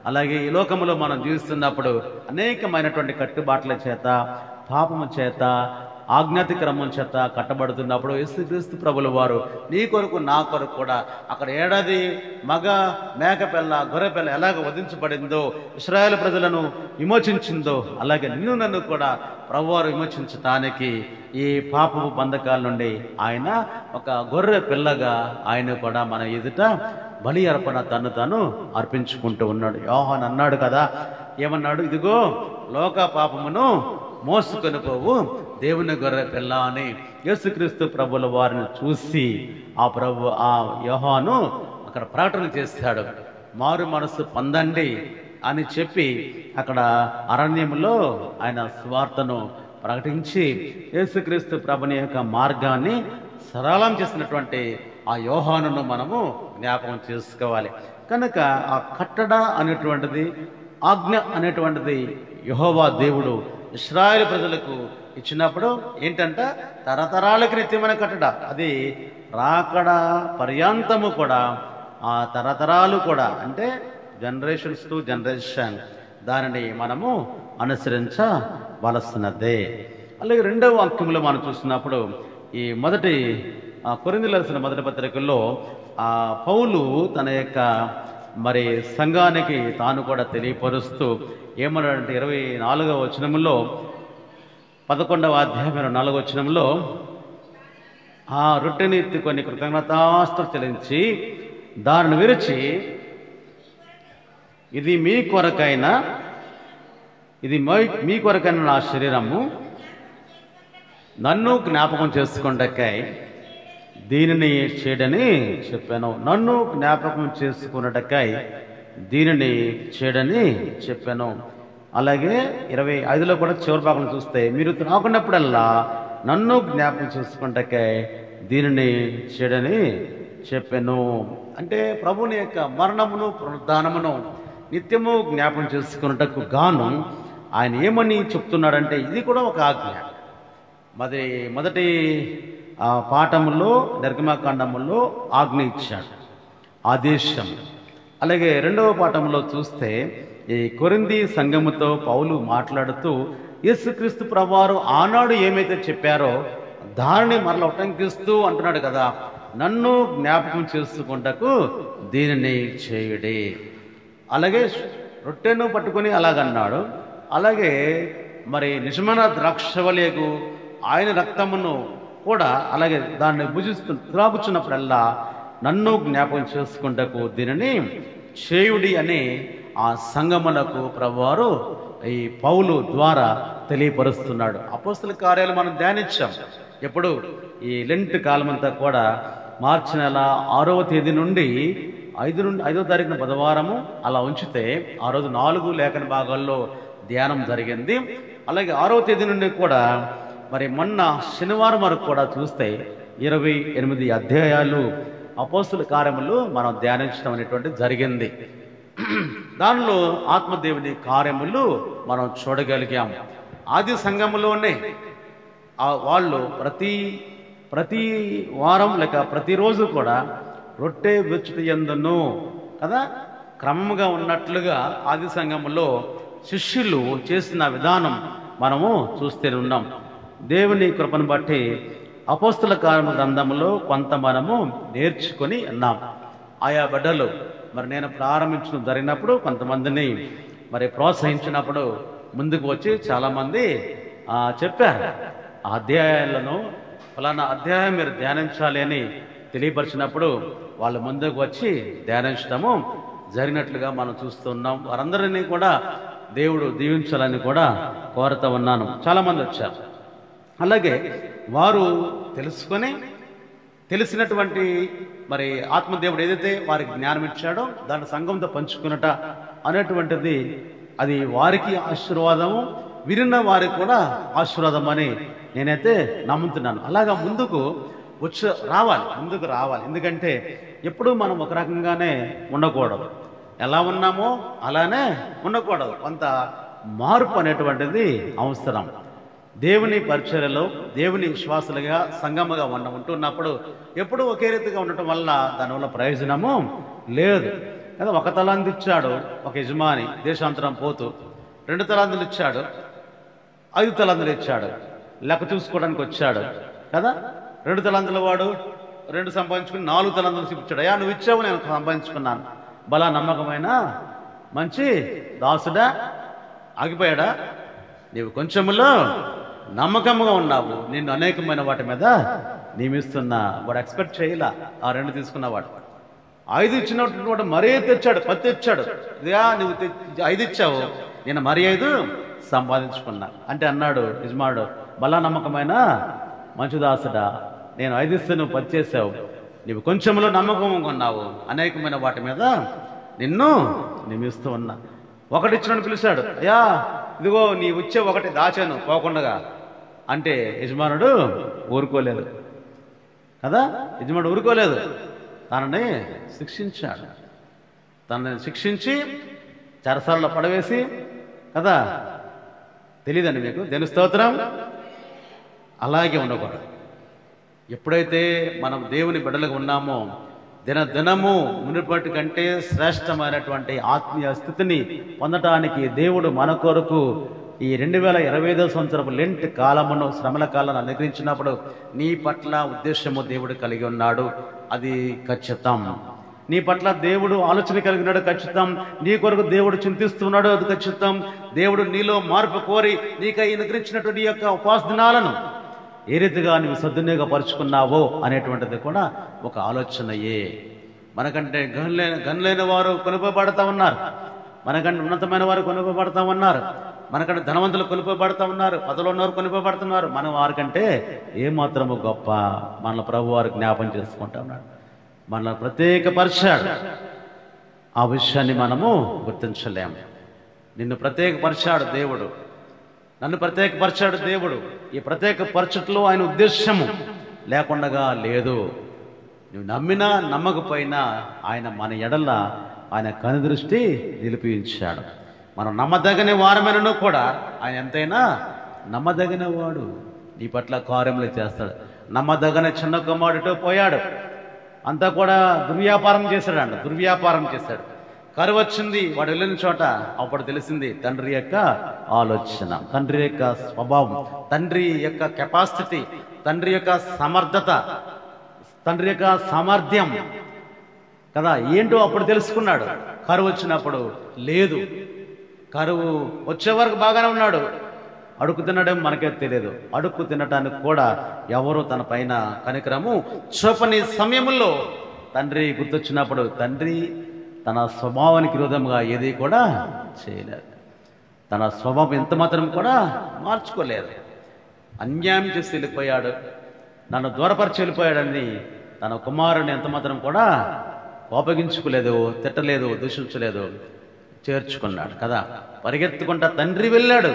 అలాగే ఈ లోకములో మనం జీవిస్తున్నప్పుడు అనేకమైనటువంటి కట్టుబాట్ల చేత, పాపము చేత, ఆజ్ఞాతిక్రమం చేత కట్టబడుతున్నప్పుడు యేసుక్రీస్తు ప్రభుల వారు నీ కొరకు నా కొరకు కూడా అక్కడ ఏడాది మగ మేకపిల్ల గొర్రెపిల్ల ఎలాగ వధించబడిందో, ఇశ్రాయేల్ ప్రజలను విమోచించిందో, అలాగే నిన్ను నన్ను కూడా ప్రభువారు విమోచించటానికి ఈ పాపపు బంధకాల నుండి ఆయన ఒక గొర్రె పిల్లగా ఆయన కూడా మన ఎదుట బలి అర్పణ తను తాను అర్పించుకుంటూ ఉన్నాడు. యోహాను అన్నాడు కదా, ఏమన్నాడు? ఇదిగో లోక పాపమును మోసుకొని పోవు దేవుని గొర్రె పిల్ల అని యేసుక్రీస్తు ప్రభుల వారిని చూసి ఆ యోహాను అక్కడ ప్రకటన చేశాడు. మారు మనసు పొందండి అని చెప్పి అక్కడ అరణ్యంలో ఆయన సువార్తను ప్రకటించి యేసుక్రీస్తు ప్రభుని యొక్క మార్గాన్ని సరళం చేసినటువంటి ఆ యోహానును మనము జ్ఞాపకం చేసుకోవాలి. కనుక ఆ కట్టడ అనేటువంటిది, ఆజ్ఞ అనేటువంటిది యెహోవా దేవుడు ఇశ్రాయేలు ప్రజలకు ఇచ్చినప్పుడు ఏంటంట, తరతరాలకి నిత్యమైన కట్టడ. అది రాకడ పర్యాంతము కూడా, ఆ తరతరాలు కూడా, అంటే జనరేషన్స్ టు జనరేషన్ దానిని మనము అనుసరించవలసినదే. అలాగే రెండవ వాక్యంలో మనం చూసినప్పుడు ఈ మొదటి కొరింథీయులకు రాసిన మొదటి పత్రికల్లో పౌలు తన యొక్క మరి సంఘానికి తాను కూడా తెలియపరుస్తూ ఏమన్నాడంటే 24వ వచనంలో 11వ అధ్యాయం 24వ వచనంలో ఆ రొట్టెని ఎత్తుకొని కృతజ్ఞతాస్తుతులు చెల్లించి దానిని విరిచి ఇది మీ కొరకైన నా శరీరము, నన్ను జ్ఞాపకం చేసుకొనుటకై దీనిని చేయడని చెప్పాను. నన్ను జ్ఞాపకం చేసుకున్నటకై దీనిని చేయడని చెప్పాను. అలాగే 25లో కూడా చివరి భాగం చూస్తే మీరు త్రాకున్నప్పుడల్లా నన్ను జ్ఞాపకం చేసుకున్నటకై దీనిని చేయడని చెప్పాను. అంటే ప్రభుని యొక్క మరణమును పునరుద్ధానమును నిత్యము జ్ఞాపకం చేసుకున్నటకు గాను ఆయన ఏమని చెప్తున్నాడంటే ఇది కూడా ఒక ఆజ్ఞ. మొదటి పాఠములో నిర్గమకాండములో ఆజ్ఞ ఇచ్చాడు, ఆదేశం. అలాగే రెండవ పాఠంలో చూస్తే ఈ కొరింథీ సంఘముతో పౌలు మాట్లాడుతూ యేసుక్రీస్తు ప్రభువారు ఆనాడు ఏమైతే చెప్పారో దానిని మరల ఉటంకిస్తూ అంటున్నాడు కదా, నన్ను జ్ఞాపకం చేసుకుంటకు దీనిని చేయుడి. అలాగే రొట్టెను పట్టుకొని అలాగన్నాడు. అలాగే మరి నిజమైన ద్రాక్షవల్యకు ఆయన రక్తమును కూడా అలాగే దాన్ని త్రాగుచున్నప్పుడల్లా నన్ను జ్ఞాపకం చేసుకుంటకు దీనిని చేయుడి అని ఆ సంగమునకు ప్రభువారు ఈ పౌలు ద్వారా తెలియపరుస్తున్నాడు. అపోస్తల కార్యాలు మనం ధ్యానించాం. ఎప్పుడు ఈ లెంట్ కాలమంతా కూడా మార్చి నెల 6వ తేదీ నుండి 5వ తారీఖున బుధవారము అలా ఉంచితే ఆ రోజు 4 లేఖన భాగాల్లో ధ్యానం జరిగింది. అలాగే 6వ తేదీ నుండి కూడా మరి మొన్న శనివారం వరకు కూడా చూస్తే 28 అధ్యాయాలు అపోస్తల కార్యములు మనం ధ్యానించడం అనేటువంటిది జరిగింది. దానిలో ఆత్మదేవుని కార్యములు మనం చూడగలిగాం. ఆది సంఘములోనే వాళ్ళు ప్రతి వారం లేక ప్రతిరోజు కూడా రొట్టె విరుచుట యందును కదా క్రమముగా ఉన్నట్లుగా ఆది సంఘములో శిష్యులు చేసిన విధానం మనము చూస్తూ ఉన్నాం. దేవుని కృపను బట్టి అపోస్తుల కార్యముల గ్రంథంలో కొంత మనము నేర్చుకొని ఉన్నాం. ఆయా బిడ్డలు మరి నేను ప్రారంభించడం జరిగినప్పుడు కొంతమందిని మరి ప్రోత్సహించినప్పుడు ముందుకు వచ్చి చాలామంది చెప్పారు, ఆ అధ్యాయాలను ఫలానా అధ్యాయం మీరు ధ్యానించాలి అని తెలియపరిచినప్పుడు వాళ్ళు ముందుకు వచ్చి ధ్యానించడము జరిగినట్లుగా మనం చూస్తున్నాం. వారందరినీ కూడా దేవుడు దీవించాలని కూడా కోరుతూ ఉన్నాను. చాలామంది వచ్చారు. అలాగే వారు తెలుసుకొని తెలిసినటువంటి మరి ఆత్మదేవుడు ఏదైతే వారికి జ్ఞానం ఇచ్చాడో దాన్ని సంఘంతో పంచుకున్నట అనేటువంటిది అది వారికి ఆశీర్వాదము, విరిన వారికి కూడా ఆశీర్వాదం అని నేనైతే నమ్ముతున్నాను. అలాగా ముందుకు ముందుకు రావాలి. ఎందుకంటే ఎప్పుడూ మనం ఒక రకంగానే ఉండకూడదు, ఎలా ఉన్నామో అలానే ఉండకూడదు. కొంత మార్పు అనేటువంటిది అవసరం. దేవుని పరిచర్యలో దేవుని విశ్వాసులుగా సంగముగా ఉంటున్నప్పుడు ఎప్పుడూ ఒకే రీతిగా ఉండటం వల్ల దానివల్ల ప్రయోజనము లేదు కదా. ఒక తలాంతి ఇచ్చాడు ఒక యజమాని దేశాంతరం పోతూ, 2 తలాంతులు ఇచ్చాడు, 5 తలాంతులు ఇచ్చాడు, లెక్క చూసుకోవడానికి వచ్చాడు కదా. 2 తలాంతుల వాడు 2 సంపాదించుకుని 4 తలాంతులు చూపించాడు. అయ్యా నువ్వు ఇచ్చావు, నేను సంపాదించుకున్నాను. బలా నమ్మకమైన మంచి దాసుడా, ఆగిపోయాడా? నీవు కొంచెములో నమ్మకముగా ఉన్నావు, నిన్ను అనేకమైన వాటి మీద నియమిస్తున్నా. వాడు ఎక్స్పెక్ట్ చేయలా ఆ 2 తీసుకున్నవాడు. 5 ఇచ్చినటువంటి వాడు మరీ తెచ్చాడు, 10 తెచ్చాడు. ఇదిగా నువ్వు 5 ఇచ్చావు, నేను మరీ 5 సంపాదించుకున్నా అంటే అన్నాడు యజమానుడు, బలా నమ్మకమైన మంచి దాసుడా, నేను 5 ఇస్తే నువ్వు 10 చేసావు, నీవు కొంచెంలో నమ్మకంగా ఉన్నావు, అనేకమైన వాటి మీద నిన్ను నియమిస్తూ ఉన్నా. 1 ఇచ్చినట్టు పిలిచాడు, అయ్యా ఇదిగో నీవు ఇచ్చే 1 దాచాను పోకుండా అంటే యజమానుడు ఊరుకోలేదు కదా. యజమానుడు ఊరుకోలేదు, తనని శిక్షించాడు. తనని శిక్షించి చెరసాలలో పడవేసి కదా. తెలియదండి మీకు? దేని స్తోత్రం. అలాగే ఉండకూడదు. ఎప్పుడైతే మనం దేవుని బిడ్డలుగా ఉన్నామో దినదినము మునుపటి కంటే శ్రేష్టమైనటువంటి ఆత్మీయ స్థితిని పొందటానికి దేవుడు మన కొరకు ఈ 2025వ సంవత్సరపు లెంట్ కాలమును, శ్రమల కాలాన్ని అనుగ్రహించినప్పుడు నీ పట్ల ఉద్దేశము దేవుడు కలిగి ఉన్నాడు, అది ఖచ్చితం. నీ పట్ల దేవుడు ఆలోచన కలిగినాడు, ఖచ్చితం. నీ కొరకు దేవుడు చింతిస్తున్నాడు, అది ఖచ్చితం. దేవుడు నీలో మార్పు కోరి నీకై అనుగ్రహించినటువంటి యొక్క ఉపవాస దినాలను ఏ రీతిగా నువ్వు సద్వినియోగపరుచుకున్నావో అనేటువంటిది కూడా ఒక ఆలోచనయే. మనకంటే గనులైన వారు కొనుకోబడతా ఉన్నారు, మనకంటే ఉన్నతమైన వారు కొనుకోబడతా ఉన్నారు, మనకంటే ధనవంతులు కొనుకోబడతా ఉన్నారు, పదవులు ఉన్నవారు కొనుకోబడుతున్నారు. మనం వారికంటే ఏమాత్రము గొప్ప. మన ప్రభు వారు జ్ఞాపం చేసుకుంటా ఉన్నాడు, మనల్ని ప్రత్యేకపరిచాడు. ఆ విషయాన్ని మనము గుర్తించలేము. నిన్ను ప్రత్యేకపరిచాడు దేవుడు, నన్ను ప్రత్యేకపరిచాడు దేవుడు. ఈ ప్రత్యేకపరచట్లో ఆయన ఉద్దేశము లేకుండా లేదు. నువ్వు నమ్మినా నమ్మకపోయినా ఆయన మన ఎడల ఆయన కనుదృష్టి నిలిపించాడు. మనం నమ్మదగిన వారమైనను కూడా ఆయన ఎంతైనా నమ్మదగిన వాడు, నీ పట్ల కార్యములు చేస్తాడు. నమ్మదగిన చిన్న కుమారుడితో పోయాడు, అంతా కూడా దుర్వ్యాపారం చేశాడు. కరువు వచ్చింది, వాడు వెళ్ళిన చోట అప్పుడు తెలిసింది తండ్రి యొక్క ఆలోచన, తండ్రి యొక్క స్వభావం, తండ్రి యొక్క కెపాసిటీ, తండ్రి యొక్క సమర్థత, తండ్రి యొక్క సామర్థ్యం కదా ఏంటో అప్పుడు తెలుసుకున్నాడు. కరువు వచ్చినప్పుడు లేదు, కరువు వచ్చే వరకు బాగానే ఉన్నాడు, అడుగు తినడం మనకే తెలియదు. అడుగు తినటానికి కూడా ఎవరు తన పైన కనికరము చూపని సమయంలో తండ్రి గుర్తొచ్చినప్పుడు తండ్రి తన స్వభావానికి విరోధంగా ఏది కూడా చేయలేదు. తన స్వభావం ఎంత మాత్రం కూడా మార్చుకోలేదు. అన్యాయం చేసి వెళ్ళిపోయాడు, నన్ను దూరపరిచి వెళ్ళిపోయాడని తన కుమారుని ఎంత మాత్రం కూడా కోపగించుకోలేదు, తిట్టలేదు, దూషించలేదు, చేర్చుకున్నాడు కదా. పరిగెత్తుకుంటా తండ్రి వెళ్ళాడు.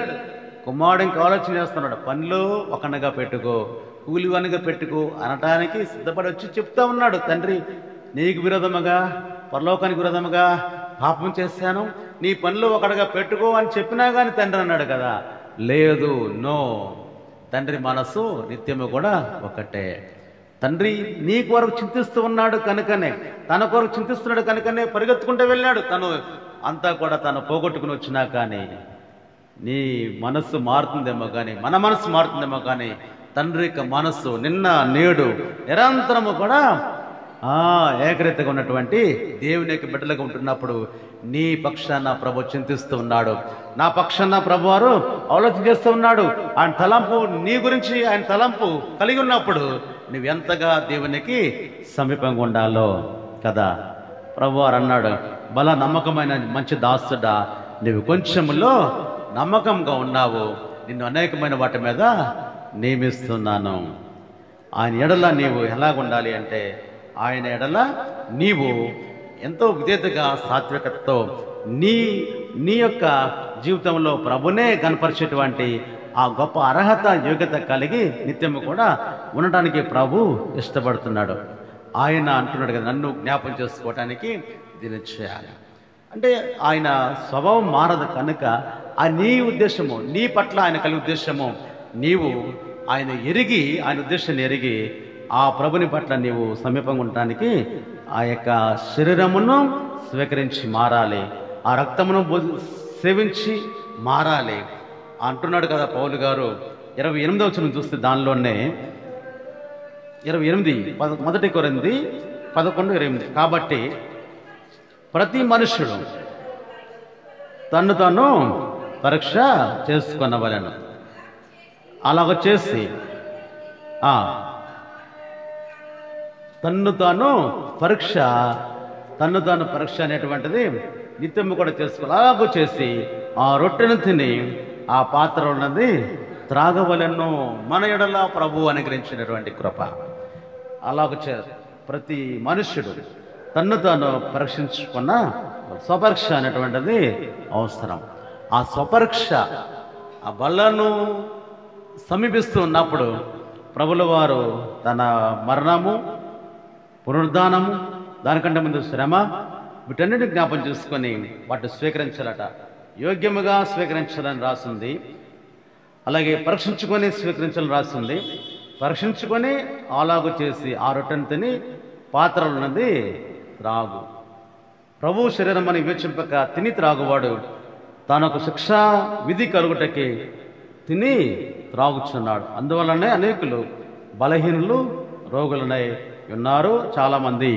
కుమారుడు ఇంకా ఆలోచన చేస్తున్నాడు, పనిలో ఒకనగా పెట్టుకో, కూలివనిగా పెట్టుకో అనటానికి సిద్ధపడి వచ్చి చెప్తా ఉన్నాడు. తండ్రి నీకు విరోధముగా, పరలోకానికి విరోధముగా పాపం చేశాను, నీ పనిలో ఒకటిగా పెట్టుకో అని చెప్పినా కానీ తండ్రి అన్నాడు కదా, లేదు, నో. తండ్రి మనసు నిత్యము కూడా ఒకటే. తండ్రి నీ కొరకు చింతిస్తూ ఉన్నాడు కనుకనే, తన కొరకు చింతిస్తున్నాడు కనుకనే పరిగెత్తుకుంటూ వెళ్ళాడు. తను అంతా కూడా తను పోగొట్టుకుని వచ్చినా కానీ నీ మనస్సు మారుతుందేమో కానీ, మన మనస్సు మారుతుందేమో కానీ తండ్రి యొక్క మనస్సు నిన్న నేడు నిరంతరము కూడా ఏకరీతిగా ఉన్నటువంటి దేవుని యొక్క బిడ్డలుగా ఉంటున్నప్పుడు నీ పక్షాన ప్రభు చింతిస్తూ ఉన్నాడు, నా పక్షాన ప్రభు వారు ఆలోచన చేస్తూ ఉన్నాడు. ఆయన తలంపు నీ గురించి ఆయన తలంపు కలిగి ఉన్నప్పుడు నువ్వు ఎంతగా దేవునికి సమీపంగా ఉండాలో కదా. ప్రభు వారు అన్నాడు, బల నమ్మకమైన మంచి దాసుడా, నువ్వు కొంచెంలో నమ్మకంగా ఉన్నావు, నిన్ను అనేకమైన వాటి మీద నియమిస్తున్నాను. ఆయన ఎడల నీవు ఎలాగుండాలి అంటే, ఆయన ఎడల నీవు ఎంతో విధేయతగా సాత్వికతతో నీ యొక్క జీవితంలో ప్రభునే కనపరిచేటువంటి ఆ గొప్ప అర్హత యోగ్యత కలిగి నిత్యము కూడా ఉండటానికి ప్రభు ఇష్టపడుతున్నాడు. ఆయన అంటున్నాడు కదా, నన్ను జ్ఞాపం చేసుకోవటానికి దీన్ని చేయాలి అంటే ఆయన స్వభావం మారదు కనుక ఆ నీ ఉద్దేశము, నీ పట్ల ఆయన కలిగి ఉద్దేశము, నీవు ఆయన ఎరిగి, ఆయన ఉద్దేశాన్ని ఎరిగి ఆ ప్రభుని పట్ల నీవు సమీపంగా ఉండటానికి ఆ యొక్క శరీరమును స్వీకరించి మారాలి, ఆ రక్తమును సేవించి మారాలి అంటున్నాడు కదా పౌలు గారు. 28వ వచనం చూస్తే దానిలోనే 28 మొదటి కొరింథీ 11:28 కాబట్టి ప్రతి మనుష్యుడు తన్ను తాను పరీక్ష చేసుకొనవలెను, అలాగ చేసి తన్ను తాను పరీక్ష అనేటువంటిది నిత్యము కూడా చేసుకోవాలి. అలాగూ చేసి ఆ రొట్టెను తిని ఆ పాత్ర ఉన్నది త్రాగవలెను, మన ఎడల ప్రభు అనుగ్రహించినటువంటి కృప. అలాగ ప్రతి మనుష్యుడు తన్ను తాను పరీక్షించుకున్న స్వపరీక్ష అనేటువంటిది అవసరం. ఆ స్వపరీక్ష ఆ బలను సమీపిస్తూ ఉన్నప్పుడు ప్రభుల వారు తన మరణము, పునరుద్ధానము, దానికంటే ముందు శ్రమ, వీటన్నిటిని జ్ఞాపం చేసుకొని వాటిని స్వీకరించాలట. యోగ్యముగా స్వీకరించాలని రాసింది, అలాగే పరీక్షించుకొని స్వీకరించాలని రాసింది. పరీక్షించుకొని అలాగూ చేసి ఆ రొట్టెను తిని పాత్రలు ఉన్నది త్రాగు. ప్రభు శరీరం అని వివేచింపక తిని త్రాగువాడు తనకు శిక్షా విధి కలుగుటకి తిని త్రాగుచున్నాడు. అందువల్లనే అనేకులు బలహీనులు రోగులనై ఉన్నారు, చాలామంది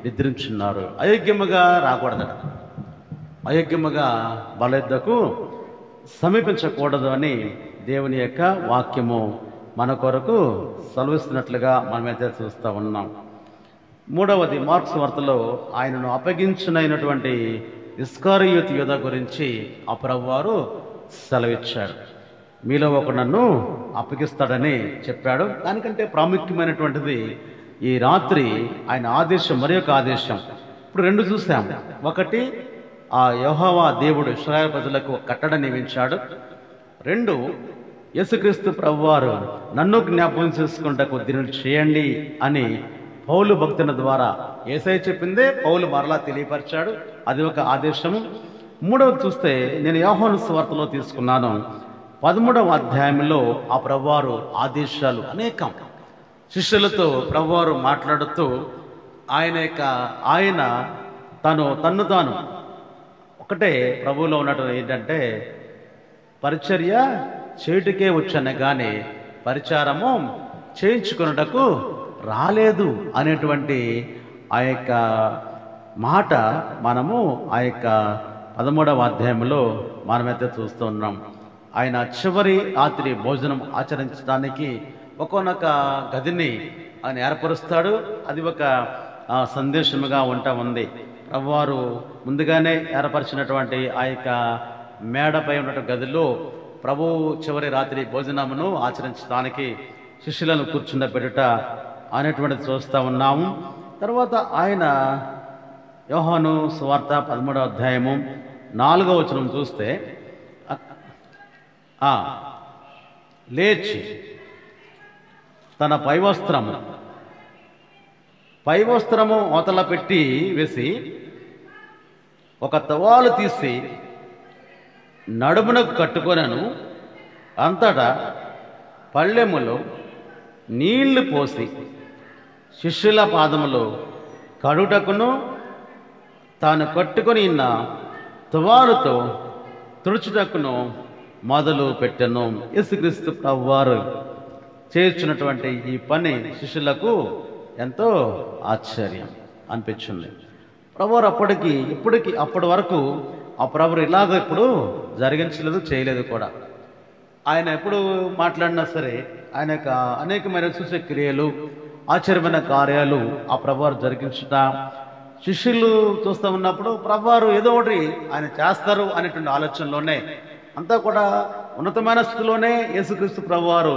నిద్రించున్నారు. అయోగ్యముగా రాకూడదట, అయోగ్యముగా బలెద్దకు సమీపించకూడదు అని దేవుని యొక్క వాక్యము మన కొరకు సెలవిస్తున్నట్లుగా మనమైతే చూస్తూ ఉన్నాం. 3వది మార్క్స్ వార్తలో ఆయనను అప్పగించునైనటువంటి ఇస్కారియోతు యూదా గురించి ఆ ప్రభువారు సెలవిచ్చాడు. మీలో ఒకడు నన్ను అప్పగిస్తాడని చెప్పాడు. దానికంటే ప్రాముఖ్యమైనటువంటిది ఈ రాత్రి ఆయన ఆదేశం, మరి యొక్క ఆదేశం. ఇప్పుడు 2 చూసాం. ఒకటి, ఆ యెహోవా దేవుడు ఇశ్రాయేలు ప్రజలకు కట్టడ నియమించాడు. 2, యేసుక్రీస్తు ప్రభువారు నన్ను జ్ఞాపకం చేసుకుంటకు దీనిని చేయండి అని పౌలు భక్తుల ద్వారా యేసయ్య చెప్పిందే పౌలు మరలా తెలియపరిచాడు. అది ఒక ఆదేశము. 3వది చూస్తే నేను యోహాను సువార్తలో తీసుకున్నాను. 13వ అధ్యాయంలో ఆ ప్రభువారు ఆదేశాలు అనేకం శిష్యులతో ప్రభువారు మాట్లాడుతూ ఆయన తన్ను తాను ఒకటే ప్రభువులో ఉన్నట్టు ఏంటంటే పరిచర్య చేయుటకే వచ్చాను కానీ పరిచారము చేయించుకున్నటకు రాలేదు అనేటువంటి ఆ యొక్క మాట మనము ఆ యొక్క 13వ అధ్యాయంలో మనమైతే చూస్తూ ఉన్నాం. ఆయన చివరి రాత్రి భోజనం ఆచరించడానికి ఒక్కొక్క గదిని ఆయన ఏర్పరుస్తాడు. అది ఒక సందేశముగా ఉంది. ప్రభువారు ముందుగానే ఏర్పరిచినటువంటి ఆ యొక్క మేడపై ఉన్నటువంటి గదిలో ప్రభు చివరి రాత్రి భోజనమును ఆచరించడానికి శిష్యులను కూర్చుండబెట్టుట అనేటువంటిది చూస్తూ ఉన్నాము. తర్వాత ఆయన యోహాను సువార్త 13వ అధ్యాయము 4వ వచనం చూస్తే లేచి తన పైవస్త్రము అవతల పెట్టి వేసి ఒక తువాలు తీసి నడుమునకు కట్టుకొనను, అంతటా పళ్ళెములో నీళ్లు పోసి శిష్యుల పాదములో కడుటకును తాను కట్టుకొని ఉన్న తువాలుతో తుడుచుటకును మొదలు పెట్టెను. యేసుక్రీస్తు ప్రభువారు చేర్చున్నటువంటి ఈ పని శిష్యులకు ఎంతో ఆశ్చర్యం అనిపించింది. ప్రభువారు అప్పటి వరకు ఆ ప్రభువు ఇలాగ ఇప్పుడు జరిగించలేదు, చేయలేదు కూడా. ఆయన ఎప్పుడు మాట్లాడినా సరే ఆయన యొక్క అనేకమైన సూచక్రియలు, ఆశ్చర్యమైన కార్యాలు ఆ ప్రభువారు జరిగించుట శిష్యులు చూస్తూ ఉన్నప్పుడు ప్రభువారు ఏదో ఒకటి ఆయన చేస్తారు అనేటువంటి ఆలోచనలోనే అంతా కూడా ఉన్నతమైన స్థితిలోనే యేసుక్రీస్తు ప్రభువారు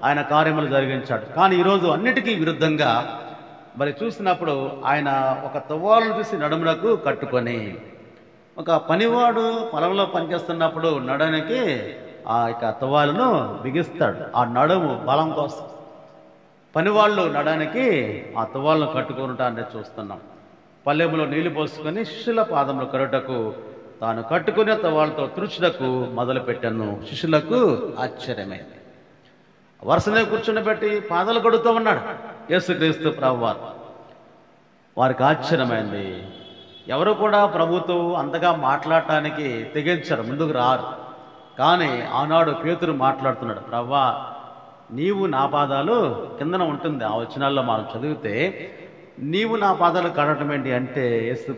ఆయన కార్యములు జరిగించాడు. కానీ ఈరోజు అన్నిటికీ విరుద్ధంగా మరి చూసినప్పుడు ఆయన ఒక తువ్వాలను తీసి నడుమునకు కట్టుకొని, ఒక పనివాడు పొలంలో పనిచేస్తున్నప్పుడు నడనికి ఆ యొక్క తువ్వాలను బిగిస్తాడు, ఆ నడుము బలం కోసం. పనివాళ్ళు నడడానికి ఆ తువ్వాలను కట్టుకుంటాన్ని చూస్తున్నాం. పల్లెములో నీళ్లు పోసుకొని శిష్యుల పాదములు కరుటకు తాను కట్టుకునే తువ్వాలతో తుడుచుటకు మొదలుపెట్టాను. శిష్యులకు ఆశ్చర్యమైంది. వరుసనే కూర్చుండబెట్టి పాదాలు కడుగుతూ ఉన్నాడు యేసుక్రీస్తు ప్రభువారు. వారికి ఆశ్చర్యమైంది. ఎవరు కూడా ప్రభుతో అంతగా మాట్లాడటానికి తెగించరు, ముందుకు రారు. కానీ ఆనాడు పేతురు మాట్లాడుతున్నాడు, ప్రభువా నీవు నా పాదాలు కిందన ఉంటుంది. ఆ వచనాల్లో మనం చదివితే నీవు నా పాదాలు కడగటం ఏంటి అంటే, యేసు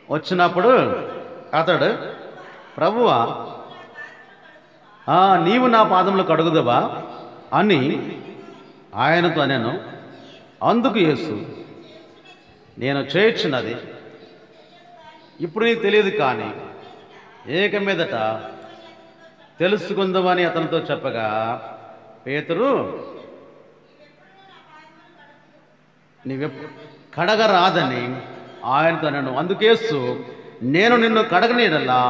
వచ్చినప్పుడు అతడు ప్రభువా నీవు నా పాదములు కడుగుదవా అని ఆయనతో నేను. అందుకు యేసు నేను చేయొచ్చున్నది ఇప్పుడు నీకు తెలియదు, కానీ ఏక మీదట తెలుసుకుందామని అతనితో చెప్పగా పేతురు నీవెప్పుడు కడగరాదని ఆయనతో నేను. అందుకేసు నేను నిన్ను కడగనీడల్లా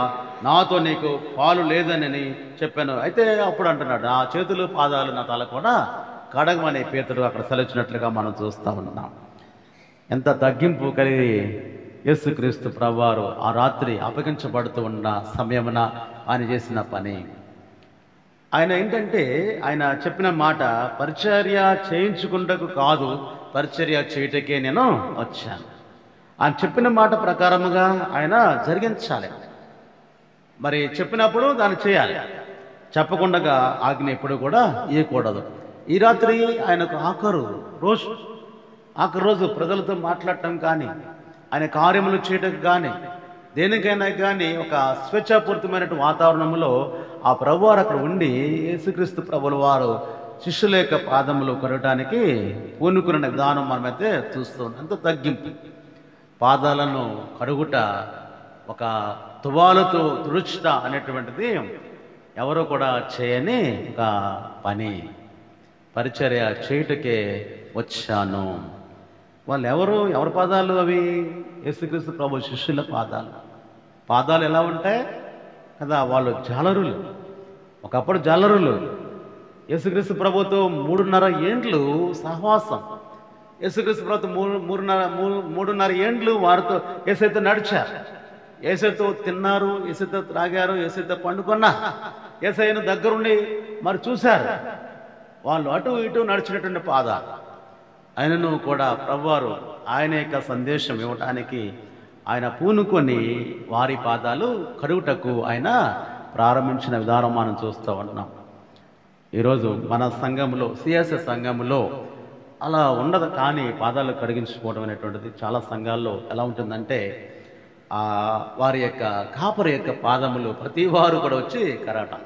నాతో నీకు పాలు లేదని చెప్పాను. అయితే అప్పుడు అంటున్నాడు, నా చేతులు పాదాలు నా తల కూడా కడగమని పేతురు అక్కడ సెలవిచ్చినట్లుగా మనం చూస్తూ ఉన్నాం. ఎంత తగ్గింపు కలిగి యేసుక్రీస్తు ప్రభువారు ఆ రాత్రి అప్పగించబడుతూ ఉన్న సమయమున ఆయన చేసిన పని. ఆయన ఏంటంటే ఆయన చెప్పిన మాట పరిచర్య చేయించుకుంటకు కాదు, పరిచర్య చేయుటకే నేను వచ్చాను. ఆయన చెప్పిన మాట ప్రకారముగా ఆయన జరిగించాలి. మరి చెప్పినప్పుడు దాన్ని చేయాలి, చెప్పకుండా ఆజ్ఞ ఎప్పుడు కూడా ఇవ్వకూడదు. ఈ రాత్రి ఆయనకు ఆఖరు రోజు ప్రజలతో మాట్లాడటం కానీ, ఆయన కార్యములు చేయటం కానీ, దేనికైనా కానీ ఒక స్వేచ్ఛాపూరితమైనటువంటి వాతావరణంలో ఆ ప్రభువారు అక్కడ ఉండి యేసుక్రీస్తు ప్రభుల వారు శిష్యుల యొక్క పాదములు కడగటానికి పూనుకున్న విధానం మనమైతే చూస్తూ ఉన్నాం. ఎంతో తగ్గింపు. పాదాలను కడుగుట, ఒక తువాలతో తుడుచుట అనేటువంటిది ఎవరో కూడా చేయని ఒక పని. పరిచర్య చేయుటకే వచ్చాను. వాళ్ళు ఎవరి పాదాలు అవి? యేసుక్రీస్తు ప్రభు శిష్యుల పాదాలు ఎలా ఉంటాయి కదా, వాళ్ళు జాలరులు, ఒకప్పుడు జాలరులు. యేసుక్రీస్తు ప్రభుతో 3.5 ఏండ్లు సహవాసం. యేసుక్రీస్తు ప్రభుతో 3.5 ఏండ్లు వారితో యేసైతో నడిచారు, యేసైతో తిన్నారు, యేసైతో త్రాగారు, యేసైతో పండుకున్నారు, యేసయ్యను దగ్గరుండి మరి చూశారు. వాళ్ళు అటు ఇటు నడిచినటువంటి పాదాలు. ఆయనను కూడా ప్రభువారు ఆయన యొక్క సందేశం ఇవ్వటానికి ఆయన పూనుకొని వారి పాదాలు కడుగుటకు ఆయన ప్రారంభించిన విధానం మనం చూస్తూ ఉన్నాం. ఈరోజు మన సంఘంలో, సిఎస్ఎస్ సంఘంలో అలా ఉండదు. కానీ పాదాలు కడిగించుకోవడం అనేటువంటిది చాలా సంఘాల్లో ఎలా ఉంటుందంటే, వారి యొక్క కాపరి యొక్క పాదములు ప్రతి వారు కూడా వచ్చి కడగటం,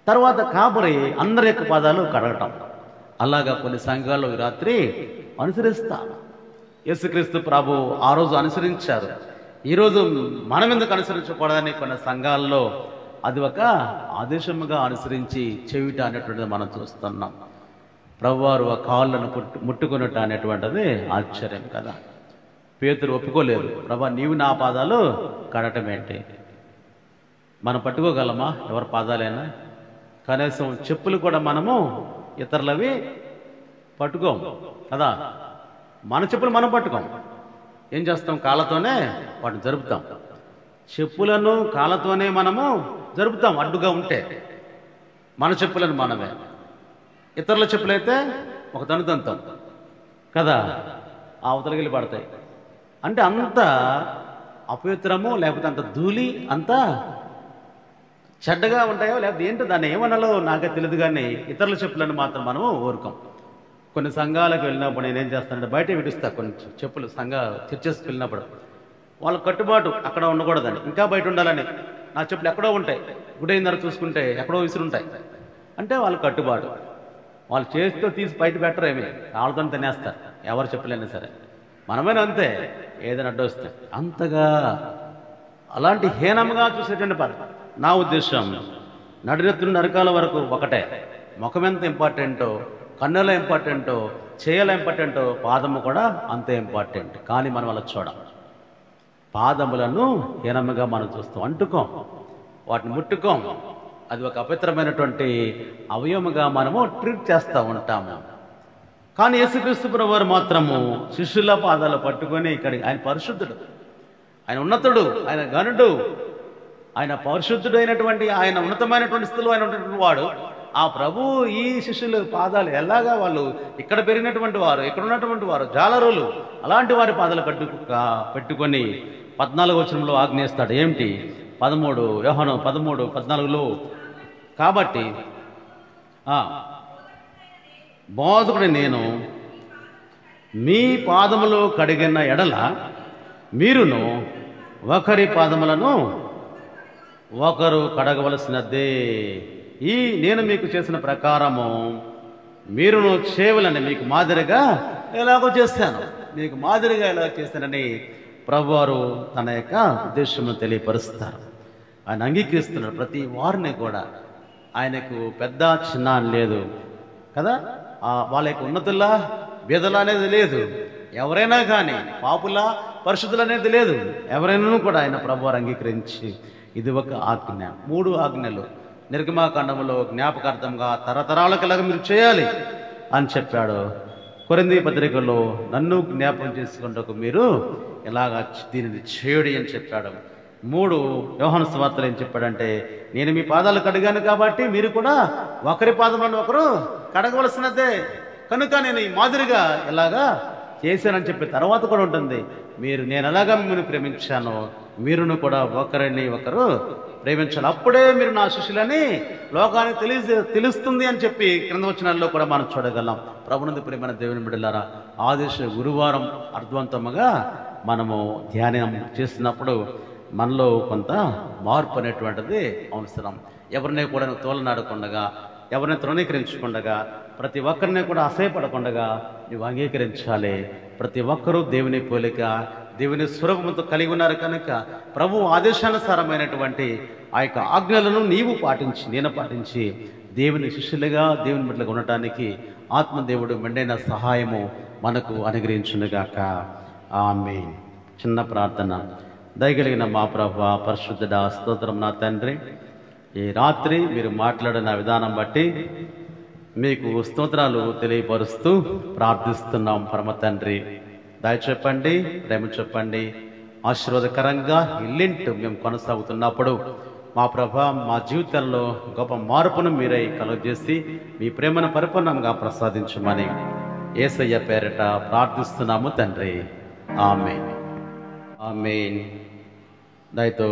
తర్వాత కాపరి అందరి యొక్క పాదాలు కడగటం. అలాగా కొన్ని సంఘాల్లో ఈ రాత్రి అనుసరిస్తారు. యేసుక్రీస్తు ప్రభు ఆ రోజు అనుసరించారు, ఈరోజు మనం ఎందుకు అనుసరించకూడదని కొన్ని సంఘాల్లో అది ఒక ఆదేశముగా అనుసరించి చెవిట అనేటువంటిది మనం చూస్తున్నాం. ప్రభువారు ఆ కాళ్ళను ముట్టుకున్నట్టు అనేటువంటిది ఆశ్చర్యం కదా. పేతురు ఒప్పుకోలేదు, ప్రభా నీవు నా పాదాలు కడటం ఏంటి? మనం పట్టుకోగలమా ఎవరి పాదాలైనా? కనీసం చెప్పులు కూడా మనము ఇతరులవి పట్టుకోం కదా. మన చెప్పులు మనం పట్టుకోం. ఏం చేస్తాం? కాళ్ళతోనే వాటిని జరుపుతాం. చెప్పులను కాళ్ళతోనే మనము జరుపుతాం అడ్డుగా ఉంటే. మన చెప్పులను మనమే, ఇతరుల చెప్పులైతే ఒక తనుతంతం కదా, ఆ అవతలగిలి పడతాయి. అంటే అంత అపవిత్రము, లేకపోతే అంత ధూళి, అంత చెడ్డగా ఉంటాయో లేకపోతే ఏంటో దాన్ని ఏమనాలో నాకే తెలియదు, కానీ ఇతరుల చెప్పులను మాత్రం మనము ఊరుకోం. కొన్ని సంఘాలకు వెళ్ళినప్పుడు నేనేం చేస్తానంటే బయట విడిస్తా కొన్ని చెప్పులు. చర్చెస్కి వెళ్ళినప్పుడు వాళ్ళ కట్టుబాటు అక్కడ ఉండకూడదని, ఇంకా బయట ఉండాలని. నా చెప్పులు ఎక్కడో ఉంటాయి, గుడి అయిన తర్వాత చూసుకుంటే ఎక్కడో విసురుంటాయి. అంటే వాళ్ళ కట్టుబాటు. వాళ్ళు చేతితో తీసి బయట పెట్టరేమి, వాళ్ళతో తినేస్తారు ఎవరు చెప్పలేనా సరే. మనమైనా అంతే, ఏదైనా అడ్డొస్తే అంతగా అలాంటి హీనంగా చూసేటువంటి నా ఉద్దేశం నడినెత్తులు నరకాల వరకు ఒకటే. ముఖం ఎంత ఇంపార్టెంటో, కన్నుల ఇంపార్టెంటో, చేయల ఇంపార్టెంటో, పాదము కూడా అంతే ఇంపార్టెంట్. కానీ మనం అలా చూడం. పాదములను హీనముగా మనం చూస్తాం, అంటుకోం, వాటిని ముట్టుకోం. అది ఒక అపవిత్రమైనటువంటి అవయవముగా మనము ట్రీట్ చేస్తూ ఉంటాము. కానీ యేసుక్రీస్తు ప్రభువారు మాత్రము శిష్యుల పాదాలు పట్టుకొని ఇక్కడికి, ఆయన పరిశుద్ధుడు, ఆయన ఉన్నతుడు, ఆయన గనుడు, ఆయన పరిశుద్ధుడు అయినటువంటి, ఆయన ఉన్నతమైనటువంటి స్థితిలో ఆయన ఉన్నటువంటి వాడు. ఆ ప్రభు ఈ శిష్యుల పాదాలు ఎలాగా, వాళ్ళు ఇక్కడ పెరిగినటువంటి వారు, ఇక్కడ ఉన్నటువంటి వారు జాలరులు, అలాంటి వారి పాదాలు పెట్టుకొని 14వ వచనంలో ఆజ్ఞేస్తాడు. ఏమిటి? 13 యోహాను 13:14లో కాబట్టి బోధకుడి నేను మీ పాదములో కడిగిన ఎడల మీరును ఒకరి పాదములను ఒకరు కడగవలసినదే. నేను మీకు చేసిన ప్రకారము మీరును చేయవలని మీకు మాదిరిగా ఎలాగో చేస్తాను, మీకు మాదిరిగా ఎలా చేస్తానని ప్రభువారు తన యొక్క ఉద్దేశమును తెలియపరుస్తారు. ఆయన అంగీకరిస్తున్నాడు ప్రతి వారిని కూడా. ఆయనకు పెద్ద చిన్న అని లేదు కదా, వాళ్ళ యొక్క ఉన్నతుల్లా బీదలా అనేది లేదు. ఎవరైనా కానీ పాపులా పరిశుద్ధులు అనేది లేదు. ఎవరైనా కూడా ఆయన ప్రభువారు అంగీకరించి ఇది ఒక ఆజ్ఞ. 3 ఆజ్ఞలు నిర్గమాకాండములో జ్ఞాపకార్థంగా తరతరాలకు ఇలాగ మీరు చేయాలి అని చెప్పాడు. కొరింథీ పత్రికలో నన్ను జ్ఞాపకం చేసుకుంటూ మీరు ఇలాగ దీనిని చేయుడి అని చెప్పాడు. 3 యోహాను సువార్తలు ఏం చెప్పాడంటే, నేను మీ పాదాలు కడిగాను కాబట్టి మీరు కూడా ఒకరి పాదములను ఒకరు కడగవలసినదే, కనుక నేను ఈ మాదిరిగా ఇలాగా చేశానని చెప్పి తర్వాత కూడా ఉంటుంది. నేను ఎలాగా మిమ్మల్ని ప్రేమించానో మీరును కూడా ఒకరిని ఒకరు ప్రేమించాలి, అప్పుడే మీరు నా శిష్యులని లోకానికి తెలుస్తుంది అని చెప్పి క్రింద వచనాల్లో కూడా మనం చూడగలం. ప్రభునందు ప్రియమైన దేవుని బిడ్డలారా, ఆదేశ గురువారం అర్థవంతముగా మనము ధ్యానం చేస్తున్నప్పుడు మనలో కొంత మార్పు అనేటువంటిది అవసరం. ఎవరిని కూడా తోలనాడకుండగా, ఎవరిని తృణీకరించకుండగా, ప్రతి ఒక్కరిని కూడా అసహ్యపడకుండగా నువ్వు అంగీకరించాలి. ప్రతి ఒక్కరూ దేవుని పోలిక, దేవుని స్వరూపంతో కలిగి ఉన్నారు కనుక ప్రభు ఆదేశానుసారమైనటువంటి ఆ యొక్క ఆజ్ఞలను నీవు పాటించి, నేను పాటించి దేవుని శిష్యులుగా, దేవుని బిడ్డలుగా ఉండటానికి ఆత్మదేవుడు మెండైన సహాయము మనకు అనుగ్రహించునుగాక. ఆమేన్. చిన్న ప్రార్థన. దయగలిగిన మా ప్రభువా, పరిశుద్ధుడా, స్తోత్రం నా తండ్రి. ఈ రాత్రి మీరు మాట్లాడిన విధానం బట్టి మీకు స్తోత్రాలు తెలియపరుస్తూ ప్రార్థిస్తున్నాం. పరమ తండ్రి, దయ చెప్పండి, ప్రేమ చెప్పండి. ఆశీర్వాదకరంగా ఇల్లింటూ మేము కొనసాగుతున్నప్పుడు మా ప్రభా, మా జీవితంలో గొప్ప మార్పును మీరై కలుగజేసి మీ ప్రేమను పరిపూర్ణంగా ప్రసాదించమని యేసయ్య పేరిట ప్రార్థిస్తున్నాము తండ్రి. ఆమేన్. ఆమేన్. దయతో